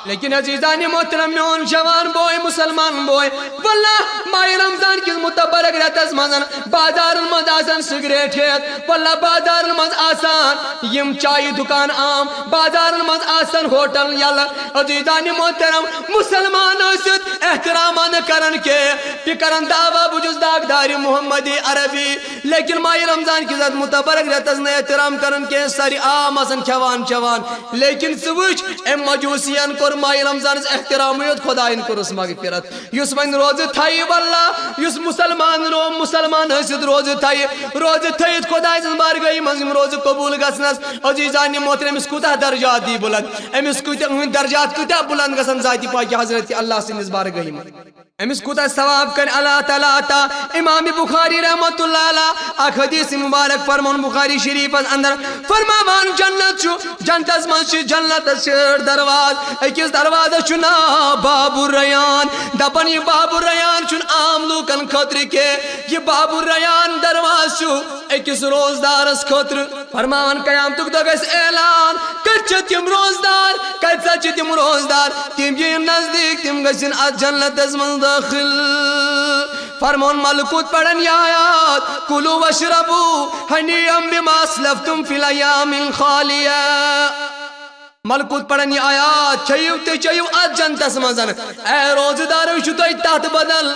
لیکن عزیزانِ محترم میون جوان بوے مسلمان بوے واللہ ماہِ رمضان کِس مُتبرک رٮ۪تس منٛز بازارن منٛز آسان سگریٹ ہٮ۪تھ واللہ بازارن منٛز آسان یِم چایہِ دُکان عام بازارن منٛز آسان ہوٹل یلہٕ عزیزانِ محترم مُسلمان ٲسِتھ احتراما نہٕ کران کینٛہہ تہِ کران دعوا بہٕ چھُس داغدارِ محمدی عربی لیکن ماہِ رمضان کِس اتھ مُتبرک رٮ۪تس نہٕ احترام کران کینٛہہ سارے عام آسان کھٮ۪وان چٮ۪وان لیکن ژٕ وٕچھ أمۍ مجوٗسِین کوٚر ماہِ رمضانس احترامٕے یوت خۄداین کوٚرُس مغفرت یُس وۄنۍ روزٕ تھایہِ واللہ یُس مُسلمان ٲسِتھ روزٕ تھٲیِتھ خۄداے سٕنٛز بارگاہہِ منٛز یِم روزٕ قبوٗل گژھنس عزیزانِ محترم أمِس کوٗتاہ درجات دی بُلند أمِس کۭتیاہ درجات کۭتیاہ بُلند گژھن ذاتِ پاکہِ حضرتِ اللہ سٕنٛدِس بارگاہہِ منٛز أمِس کوٗتاہ ثواب کرِ اللہ تعالیٰ عطا امامِ بُخاری رحمتُ اللہ علیہ اکھ حدیث مُبارک فرمون بُخاری شریٖفس انٛدر فرماوان جنت چھُ جنتس منٛز چھِ جنتس شٲڑ درواز أکِس دروازس چھُ ناو باب الریان دپان یہِ باب الریان چھُنہٕ عام لوٗکن خٲطرٕ کینٛہہ یہِ باب الریان درواز چھُ أکِس روزدارس خٲطرٕ فرماوان قیامتُک دۄہ گژھِ اعلان کتہِ چھِ تِم روزدار کتہِ سا چھِ تِم روزدار تِم یِن نزدیٖک تِم گژھن اتھ جنتس منٛز دٲخل فرمون ملکوت پرن یہ آیات کلو واشربو ہنیئم بما اسلفتم فی الایام الخالیہ ملکوت پرن یہ آیات چیو تے چیو ات جنتس منزن اے روزدارو چھو تۄہہِ تتھ بدل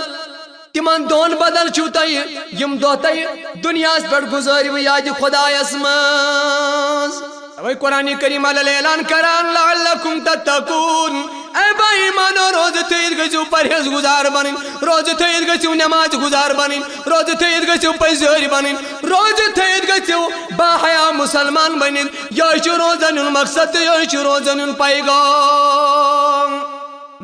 تِمن دۄن بدل چھو تۄہہِ یم دۄہ تۄہہِ دُنیاہس پٮ۪ٹھ گُزٲرِو یادِ خۄدایس منٛز اوے قرآنِ کریم اعلان کران لعلکم تتقون اے با ایمانو روزٕ تھٲیِتھ گٔژھِو پرہیز گُزار بنٕنۍ روزٕ تھٲیِتھ گٔژھِو نٮ۪ماز گُزار بنٕنۍ روزٕ تھٲیِتھ گٔژھِو پٔزٲرۍ بنٕنۍ روزٕ تھٲیِتھ گٔژھِو با حیا مُسلمان بٔنِتھ یہے چھُ روزن ہُنٛد مقصد تہٕ یہے چھُ روزن ہُنٛد پیغام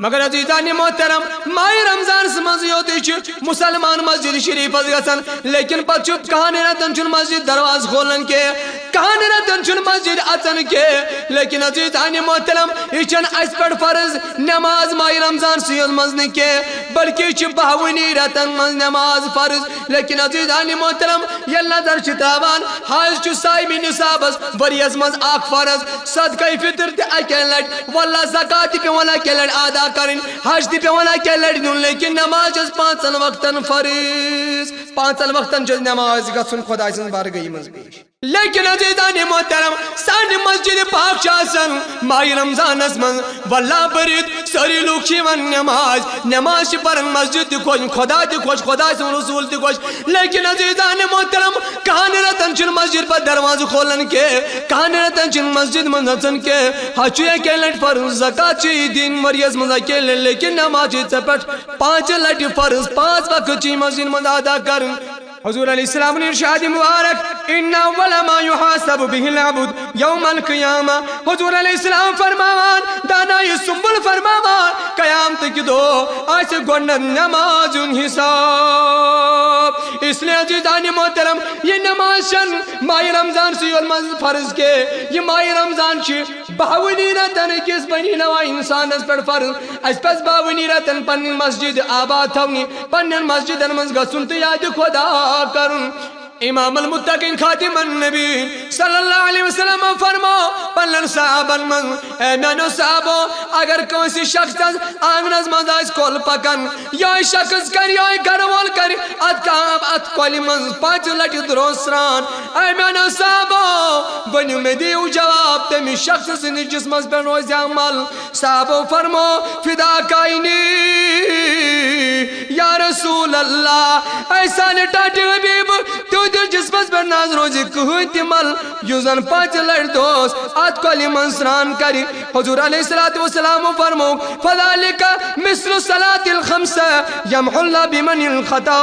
مگر عزیزانِ محترم ماہِ رمضانس منٛز یوتٕے چھِ مُسلمان مسجد شریٖفس گژھان لیکن پتہٕ چھُ کہن رٮ۪تن چھُنہٕ مسجد درواز کھولان کینٛہہ کہن رٮ۪تن چھُنہٕ مسجد اژان کینٛہہ لیکن عزیزانِ محترم یہِ چھنہٕ اسہِ پٮ۪ٹھ فرض نٮ۪ماز ماہِ رمضانسٕے یوت منٛز نہٕ کینٛہہ بلکہِ یہِ چھِ باوٕنی رٮ۪تن منٛز نٮ۪ماز فرض لیکن عزیزانِ محترم ییٚلہِ نظر چھِ تراوان حج چھُ صاحبِ نِصابس ؤرِیس منٛز اکھ فرض صدقے فطر تہِ اکے لٹہِ واللہ زکات تہِ پیٚوان اکے لٹہِ ادا کرٕنۍ حج تہِ پیٚوان اکے لٹہِ دیُن لیکن نٮ۪ماز چھس پانٛژن وقتن فرض پانٛژن وقتن چھس نٮ۪ماز گژھُن خۄداے سٕنٛز بارگاہہِ منٛز پیش لیکن عزیزان محترم سان مسجد پاک شاسن ماہ رمضان اسمن واللہ برید ساری لوگ شیون نماز پرن مسجد تی خوش خدا تی خوش خدا سے رسول تی خوش لیکن عزیزان محترم کہاں رتن چن مسجد پر دروازہ کھولن کے کہاں رتن چن مسجد منزن کے ہچو ایک لٹ فرض زکاة چی دین مریض مزا کے لیکن نماز چی چپٹ 5 لٹ فرض 5 وقت چی مسجد مزا ادا کرن حضور علیہ السلام نے ارشاد مبارک ان اول ما يحاسب به العبد یوم القیامہ حضور علیہ السلام فرماوان دانائی سنبل فرماوان قیامت کی دو ایسے گونڈن نماز حساب اس لئے عزیزان محترم یہ نماز شن ماہ رمضان سی المز فرض کے یہ ماہ رمضان چی باونی رتن کس بنی نوا انسان اس پر فرض اس پس باونی رتن پنن مسجد آباد تھونی پنن مسجد انمز گسن تو یاد خدا کرن امام المتقین خاتم النبی صلی اللہ علیہ وسلم فرما پلن صحابہ من اے میانو صحابو اگر کوئی شخص آنگنز مزاج کول پکن یا شخص کر یا گروال کر ات کولی من 5 لٹی دروسران اے میانو صحابو بنیو میں دیو جواب تمی شخص سنی جسمز پر روز عمل صحابو فرمو فدا کائنی یا رسول اللہ ایسا نٹاٹی حبیب تو جسمس پر ناز روزی کہتی مل یوزن 5 لٹ دوست آت کو علی منسران کری حضور علیہ السلام فرمو فذالک مثل صلاة الخمسة یمحو اللہ بمن الخطا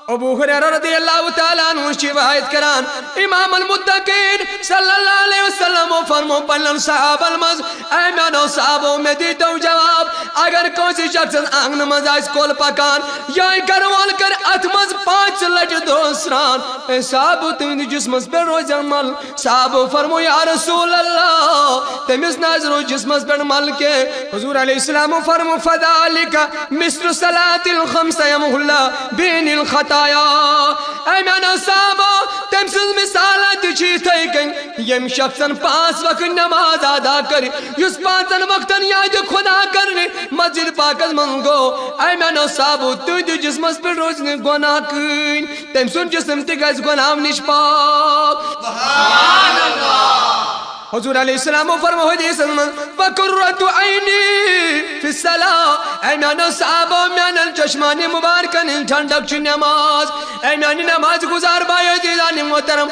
ابو حریرہ رضی اللہ تعالیٰ عنہ شبایت کران امام المتقین صلی اللہ علیہ وسلم فرمو پلن صحاب المز اے میانو صحابوں میں دیتا ہوں جواب اگر کوئی شخص آنگن مزاج کول پکان یا گروال کر اتمز 5 لٹ دوسران اے صحابو تم جسمس پر روز عمل صحابو فرمو یا رسول اللہ تمیز ناظرو جسمس پر مل کے حضور علیہ السلام فرمو فذالک مثل صلاة الخمسة یمحو اللہ بین الخطا اے میانا صحابہ تمسز مثالات چیتے کن یم شخصاً 5 وقت نماز ادا کری یس 5 وقتاً یاد خدا کرنے مسجد پاکز منگو اے میانا صحابہ تو جسمس پر روز نے گناہ کن تمسن جسم تگز گناہ نشپاک سبحان اللہ حضور علیہ السلام فرمو حدیث من وَقُرَّةُ عَيْنِي فِي الصَّلَاةِ اے میانا صحابہ میانا چشمان مبارکن ٹھنڈک چی نماز اے میانی نماز گزار بائی عزیزان محترم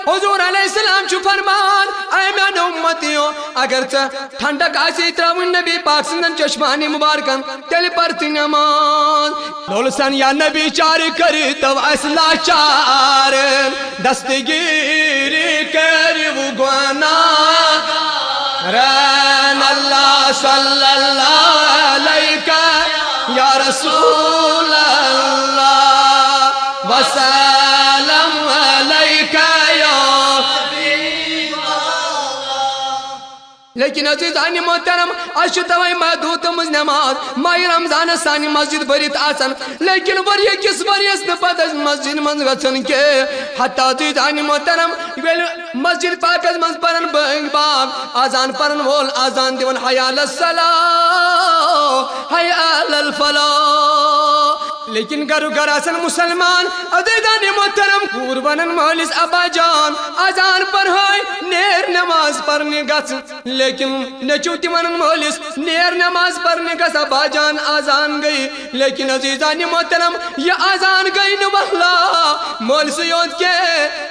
حضور علیہ السلام چو فرمان اے میانا امتیوں اگر ٹھنڈک آسی تراؤن نبی پاک سندن چشمان مبارکن تیلی پرتی نماز لولسان یا نبی چاری کری تو اصلا چار دستگیری کری وہ گناہ رین اللہ صلی اللہ علیہ یا رسول اللہ وسلم علیہ یا حبیب اللہ لیکن عزیزانی محترم اشتوائی محدود مز نماز ماہ رمضان سانی مسجد بریت آسن لیکن وریہ کس وریس نپت مسجد منز گچن کے حتی عزیزانی محترم مسجد پاکز منز پرن بنگ باگ آزان پرن وول آزان دیون حیال الصلاة حیال الفلاح لیکن گرو گراسن مسلمان عزیزان محترم قربانن مولس ابا جان آزان پر ہوئی نیر نماز پرنے گس لیکن نچوتی منن مولس نیر نماز پرنے گس ابا جان آزان گئی لیکن عزیزان محترم یہ آزان گئی نواللہ مولس یود کے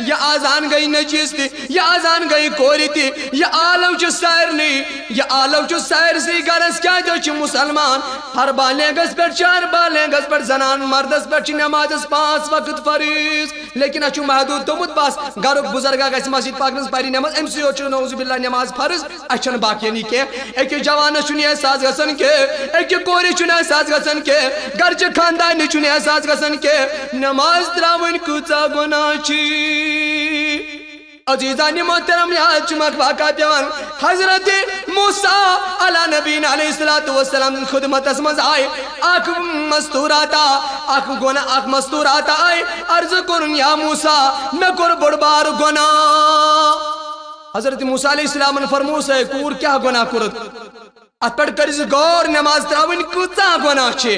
یہ آزان گئی نچیز تھی یہ آزان گئی کوری تھی یہ آلو چو سائر نہیں یہ آلو چو سائر سی گرس کیا جو چو مسلمان ہر بالیں گس پر 4 بالیں گس پر زنان مردس پر چی نمازس 5 وقت فریض لیکن اچھو محدود تو مد باس گھرک بزرگا گیس مسجد پاکنس پاری نماز امسی ہوچو نوزو باللہ نماز فرض اچھن باقی نہیں کے ایک جوان چنی احساس گسن کے ایک کوری چنی احساس گسن کے گرچ خاندان چنی احساس گسن کے نماز دراؤن کچا گناہ چی عزیزان محترم یہاں چمک واقع پیوان حضرت موسیٰ علیہ نبین علیہ السلام خدمت اسمز آئے آنکھ مستوراتا آنکھ مستوراتا آئے عرض کرن یا موسیٰ میں کر بڑبار گناہ حضرت موسیٰ علیہ السلام فرموس ہے کور کیا گناہ کرد ات پر کرز غور نماز تراون کتا گناہ چھے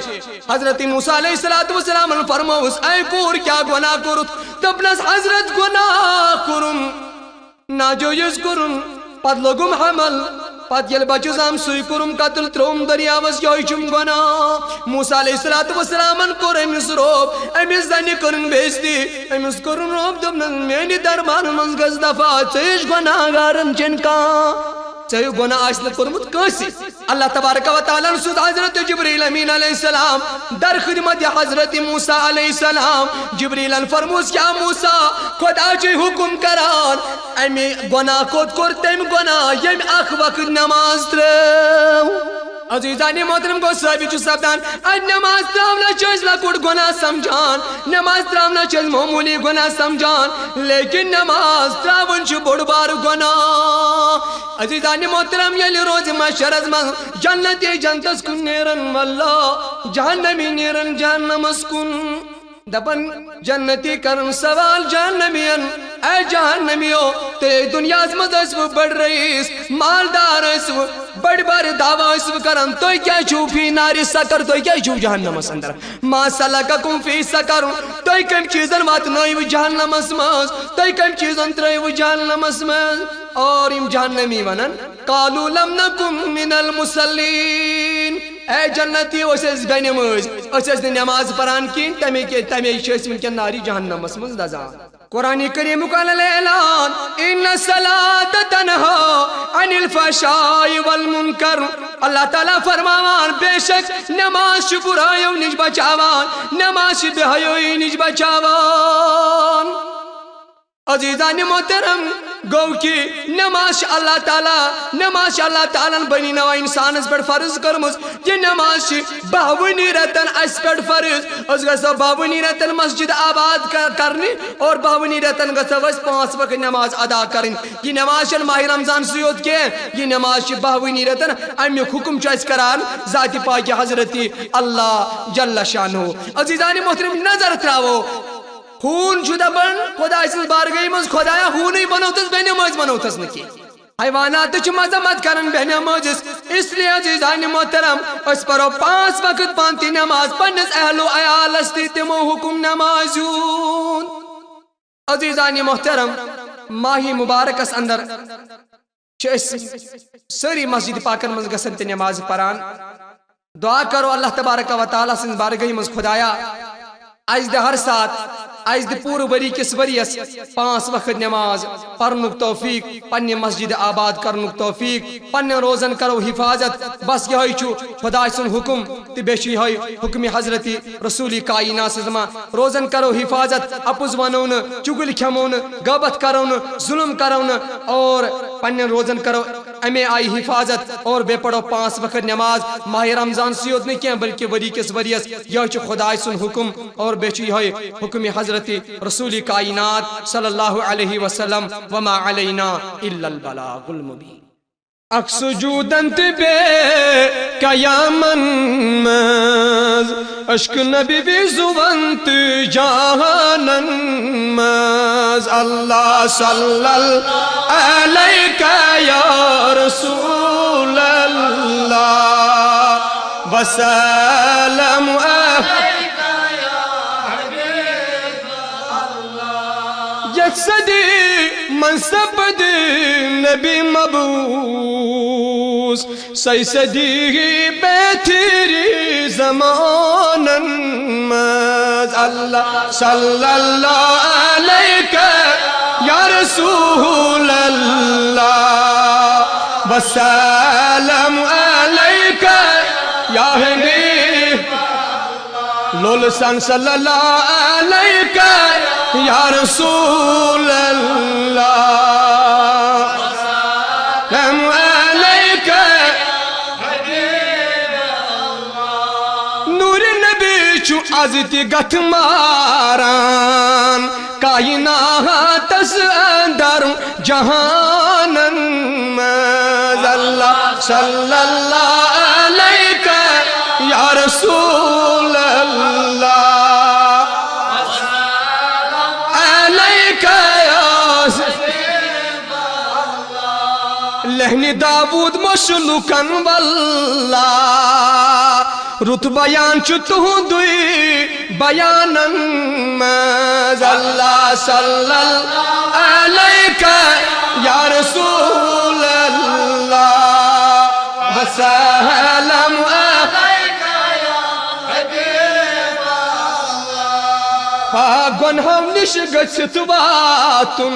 حضرت موسیٰ علیہ السلام فرموس اے کور کیا گناہ کرت دپنس حضرت گناہ کرم ناجویز کرم پت لگم حمل پت یل بچس ہم سوی کرم قتل تروم دریاوس یوی چم گناہ موسیٰ علیہ السلام کور امس روب امس زنی کرن بیستی امس کرن روب دپنس مینی دربان منز گز دفع چیش گناہ گارن چنکا چاہیے گناہ آسل کرمت کسی اللہ تبارک و تعالیٰ سود حضرت جبریل امین علیہ السلام در خدمت حضرت موسیٰ علیہ السلام جبریل فرموس کیا موسیٰ خدا چی حکم کران امی گناہ کود کرتیم گناہ یم اخ وقت نماز ترو عزیزانی محترم کو صحابی چو سبدان نماز تراؤنا چیز لکوڑ گناہ سمجھان نماز تراؤنا چیز معمولی گناہ سمجھان لیکن نماز تراؤن چو بڑ بار گناہ عزیزانی محترم یلی روز محشر از من جنتی جنتس کن نیرن واللہ جہنمی نیرن جہنمس کن دپن جنتی کرن سوال جہنمین اے جہنمیو تے دنیا از مزسو بڑھ رئیس مالدار اسو بڑ بار دعویٰ اسو کرن توی کیا چھو فی ناری سکر توی کیا چھو جہنم سندر ما سلککم فی سکر توی کم چیزن وات نویو جہنم اسماز توی کم چیزن تریو جہنم اسماز اور ام جہنمی ونن قالو لم نکم من المسلین اے جنتی اسیس گئی نماز اسیس نماز پران کی تمی شیس من کے ناری جہنم اسماز دزان قرآن کریم قال الاعلان ان الصلاة تنہا عن الفحشاء والمنکر اللہ تعالیٰ فرماوان بے شک نماز برائیوں نج بچاوان نماز بے حیائی نج بچاوان عزیزان محترم گو کی نماز اللہ تعالیٰ بنی نوا انسان اس پر فرض کرمز یہ نماز باونی رتن اس پر فرض اس گسا باونی رتن مسجد آباد کرنی اور باونی رتن گسا وس 5 وقت نماز ادا کرن یہ نماز ماہ رمضان سیود کے یہ نماز باونی رتن امی حکم چاہیس کران ذاتی پاک حضرت اللہ جل شانہ عزیزان محترم نظر تراو خون چھو دبن خدا اس بارگاہی مز خدایا خونی بنوتس بے نماز بنوتس نکی حیوانات چھو مذمت کرن بے نماز اس لیے عزیزان محترم اس پرو 5 وقت پانتی نماز پنس اہل و عیال استی تمو حکم نمازون عزیزان محترم ماہی مبارک اس اندر چھو سری مسجد پاکر مز گسنت نماز پران دعا کرو اللہ تبارک و تعالیٰ سن بارگاہی مز خدایا آج دے ہر ساتھ آج دے پور بری کس وریس 5 وقت نماز پرنک توفیق پنی مسجد آباد کرنک توفیق پنی روزن کرو حفاظت بس یہ چھو خدا سن حکم تی بیشی ہوئی حکم حضرت رسول کائنات سزما روزن کرو حفاظت اپوز ونون چگل کھمون غیبت کرون ظلم کرون اور پنی روزن کرو امی آئی حفاظت اور بے پڑھو 5 وقت نماز ماہ رمضان سیود نہیں کیا بلکہ وری کس وریس یہ چھو خدا سن حکم اور بیشی ہوئی حکم حضرت رسول کائنات صلی اللہ علیہ وسلم وما علینا الا البلاغ المبین اکسجودنت بے قیامن مز اشک نبی بی زونت جہانن مز اللہ صلی اللہ علیہ یا رسول اللہ وسلم صدی منصب دی نبی مبعوث سی صدی بیتری زمانن مز اللہ صلی اللہ علیہ یا رسول اللہ وسلم علیہ یا حبیب لولسان صلی اللہ علیہ یا رسول اللہ سلام علیکہ نور نبی چو عزتی گت ماران کائنات اندر جہانن مز اللہ صلی اللہ علیہ یا رسول اللہ لہن داود مشلوکن واللہ رت بیان چھ تہندوی بیانن مز اللہ صلی اللہ علیہ یا رسول اللہ وسلم گنہو نش گچھت واتن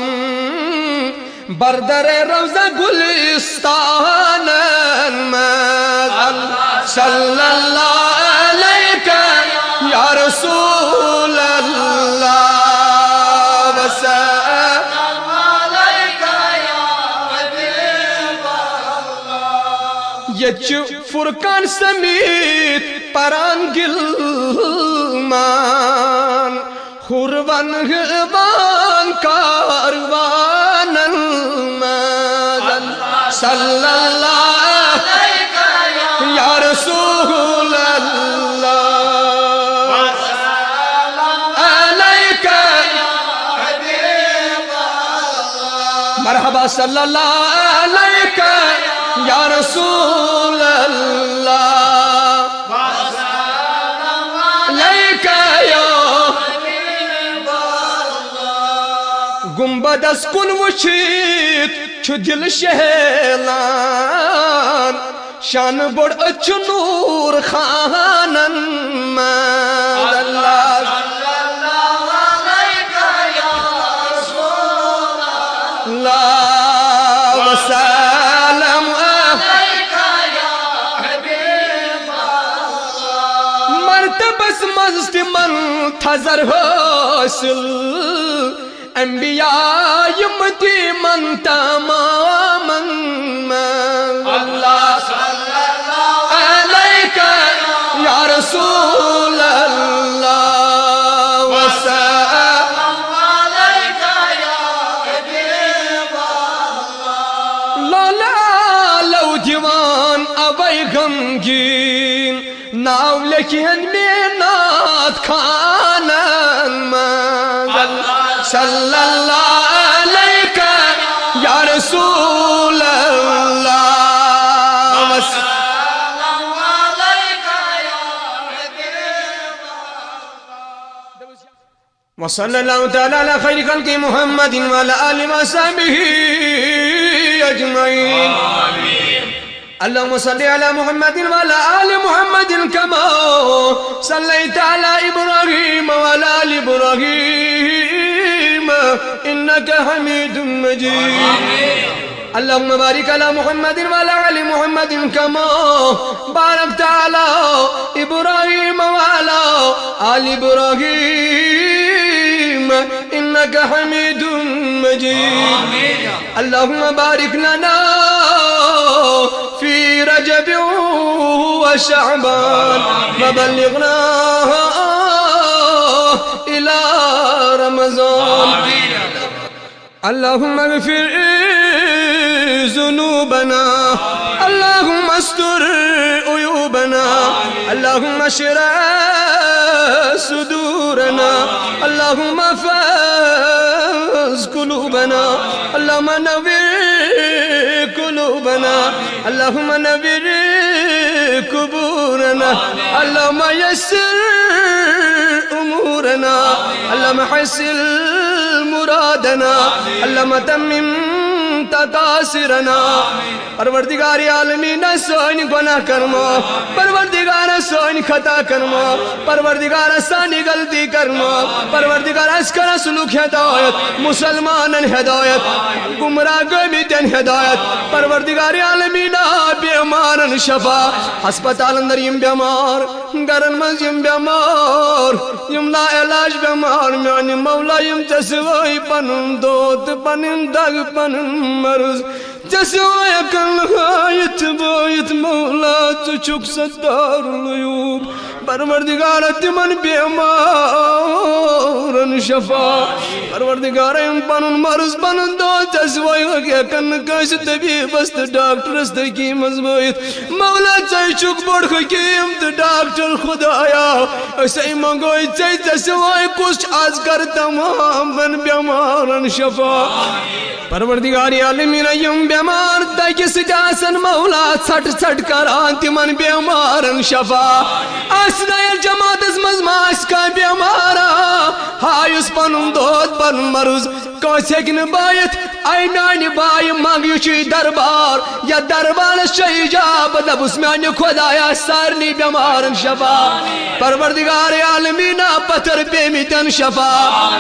بردر روزہ گلستانن مز صلی اللہ علیہ یا رسول اللہ وسلم علیہ یا حبیب اللہ یچ فرقان سمیت پران گلمان خورون غبان کاروانن مزن صلی اللہ یا رسول اللہ علیہ مرحبا صلی اللہ علیہ یا رسول اللہ گنبدس کن وچھت چھ دل شہلان شان بڑ اچھ نور خانن مز اللہ صلی اللہ علیہ یا رسول اللہ وسلم علیہ یا حبیب اللہ مرتبس مزد منتظر حاصل انبیاء یمتی من تماماً اللہ صلی اللہ علیہ یا رسول اللہ وسلم علیہ یا حبیب اللہ لولا لو دیوان ابی غمگین ناو لکھن میں نات خانن صلی اللہ علیہ یا رسول اللہ وسلم علیہ یا حبیب اللہ وصلی اللہ تعالی علی خیر خلق محمد وعلی آلہ وصحبہ اجمعین اللهم صل على محمد وعلى آل محمد كما صليت على إبراهيم وعلى آل إبراهيم إنك حميد مجيد اللهم بارك على محمد وعلى آل محمد كما باركت على إبراهيم وعلى آل إبراهيم إنك حميد مجيد اللهم بارك لنا في رجب وشعبان وبلغنا إلى رمضان اللهم اغفر ذنوبنا اللهم استر عيوبنا اللهم اشرح صدورنا اللهم فاز قلوبنا اللهم نور قلوبنا اللهم نور قبورنا اللهم يسر أمورنا اللهم حسن مرادنا اللهم تمم تقاصرنا پروردگار عالمین سوئن گناہ کرما پروردگار سوئن خطا کرما پروردگار سانی غلطی کرما پروردگار اسکر سلوک ہدایت مسلمان ہدایت گمراہ گمیتن ہدایت پروردگار عالمین بیمارن شفا ہسپتال اندر یم بیمار گرن مز یم بیمار یم لا علاج بیمار میانی مولا یم تسوائی پنن دود پنن دگ پنن مرض جسوائے کن غایت بایت مولا تو چک ستار العیوب پروردگار تمن بیمارن شفا پروردگار ام پنن مرض پنن دو جسوائے کن کس طبیب است ڈاکٹر است حکیم از بایت مولا چاہی چک بڑھ حکیم تو ڈاکٹر خدایا ایسے منگوئی چاہی جسوائے کچھ آز کر تمام بیمارن شفا پروردگار عالمین یم بیمار دگہ سن مولا ژٹ ژٹ کران تمن بیمارن شفا اسنائل جماعتس مز ما کھانا بیمارا ہایس پن دود پن مرض کس ہیکہ بائت اے میانہ بائی منگ یہ دربار یا دربارس اجاب دبس میانہ خدایا سارنی بیمارن شفا پروردگار عالمین پتھر پیمتن شفا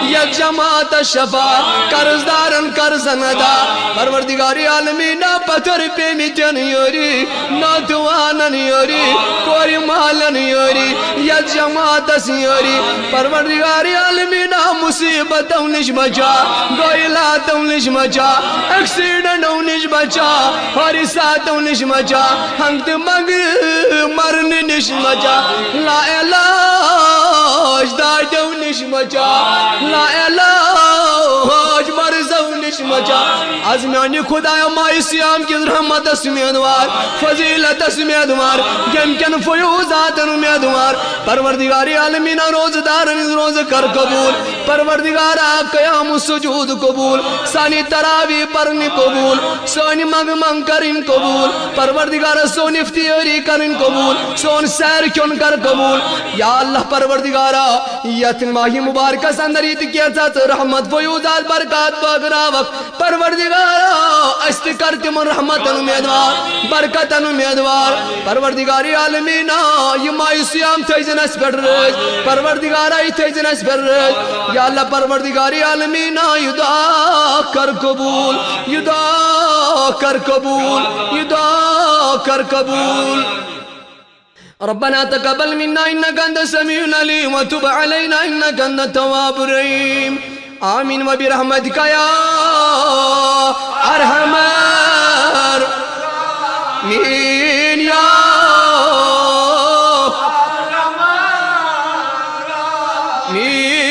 یا جماعت شفا قرضدارن قرضن ادا پروردگار عالمین پتھر پیمتن یوری نوجوانن یوری کوری مالن یوری یا جماعت یوری پروردگار عالمین مصیبتوں نش بچا گوئلاتوں نش بچا ایکسیڈنٹوں نش بچا حادثاتوں نش بچا ہنگت منگ مرن نش بچا لا علاج دادوں نش بچا لا علاج مرضوں نش بچا از میانہ خدایا ماہ سیام کی رحمت امیدوار فضیلت امیدوار یم کن فیوزات امیدوار پروردگار عالمین روزدارن روز کر قبول پروردگار قیام سجود قبول سانی تراوی پرن قبول سونی منگ منگ کرن قبول پروردگار سون افتیاری کرن قبول سون سیر کن کر قبول یا اللہ پروردگارا یت ماہ مبارکہ اندر کیت رحمت فیوزات برکات بغراوک پروردگارا است کر تمن رحمت امیدوار برکت امیدوار پروردگار عالمین یہ ماہ سیام تھیزن اس پر رج پروردگارا یہ تھیزن اس پر رج یا اللہ پروردگار عالمین یہ دعا کر قبول یہ دعا کر قبول یہ دعا کر قبول ربنا تقبل منا انك انت السميع العليم وتب علينا انك انت التواب الرحيم آمین و برحمتک یا ارحم الراحمین یا آمین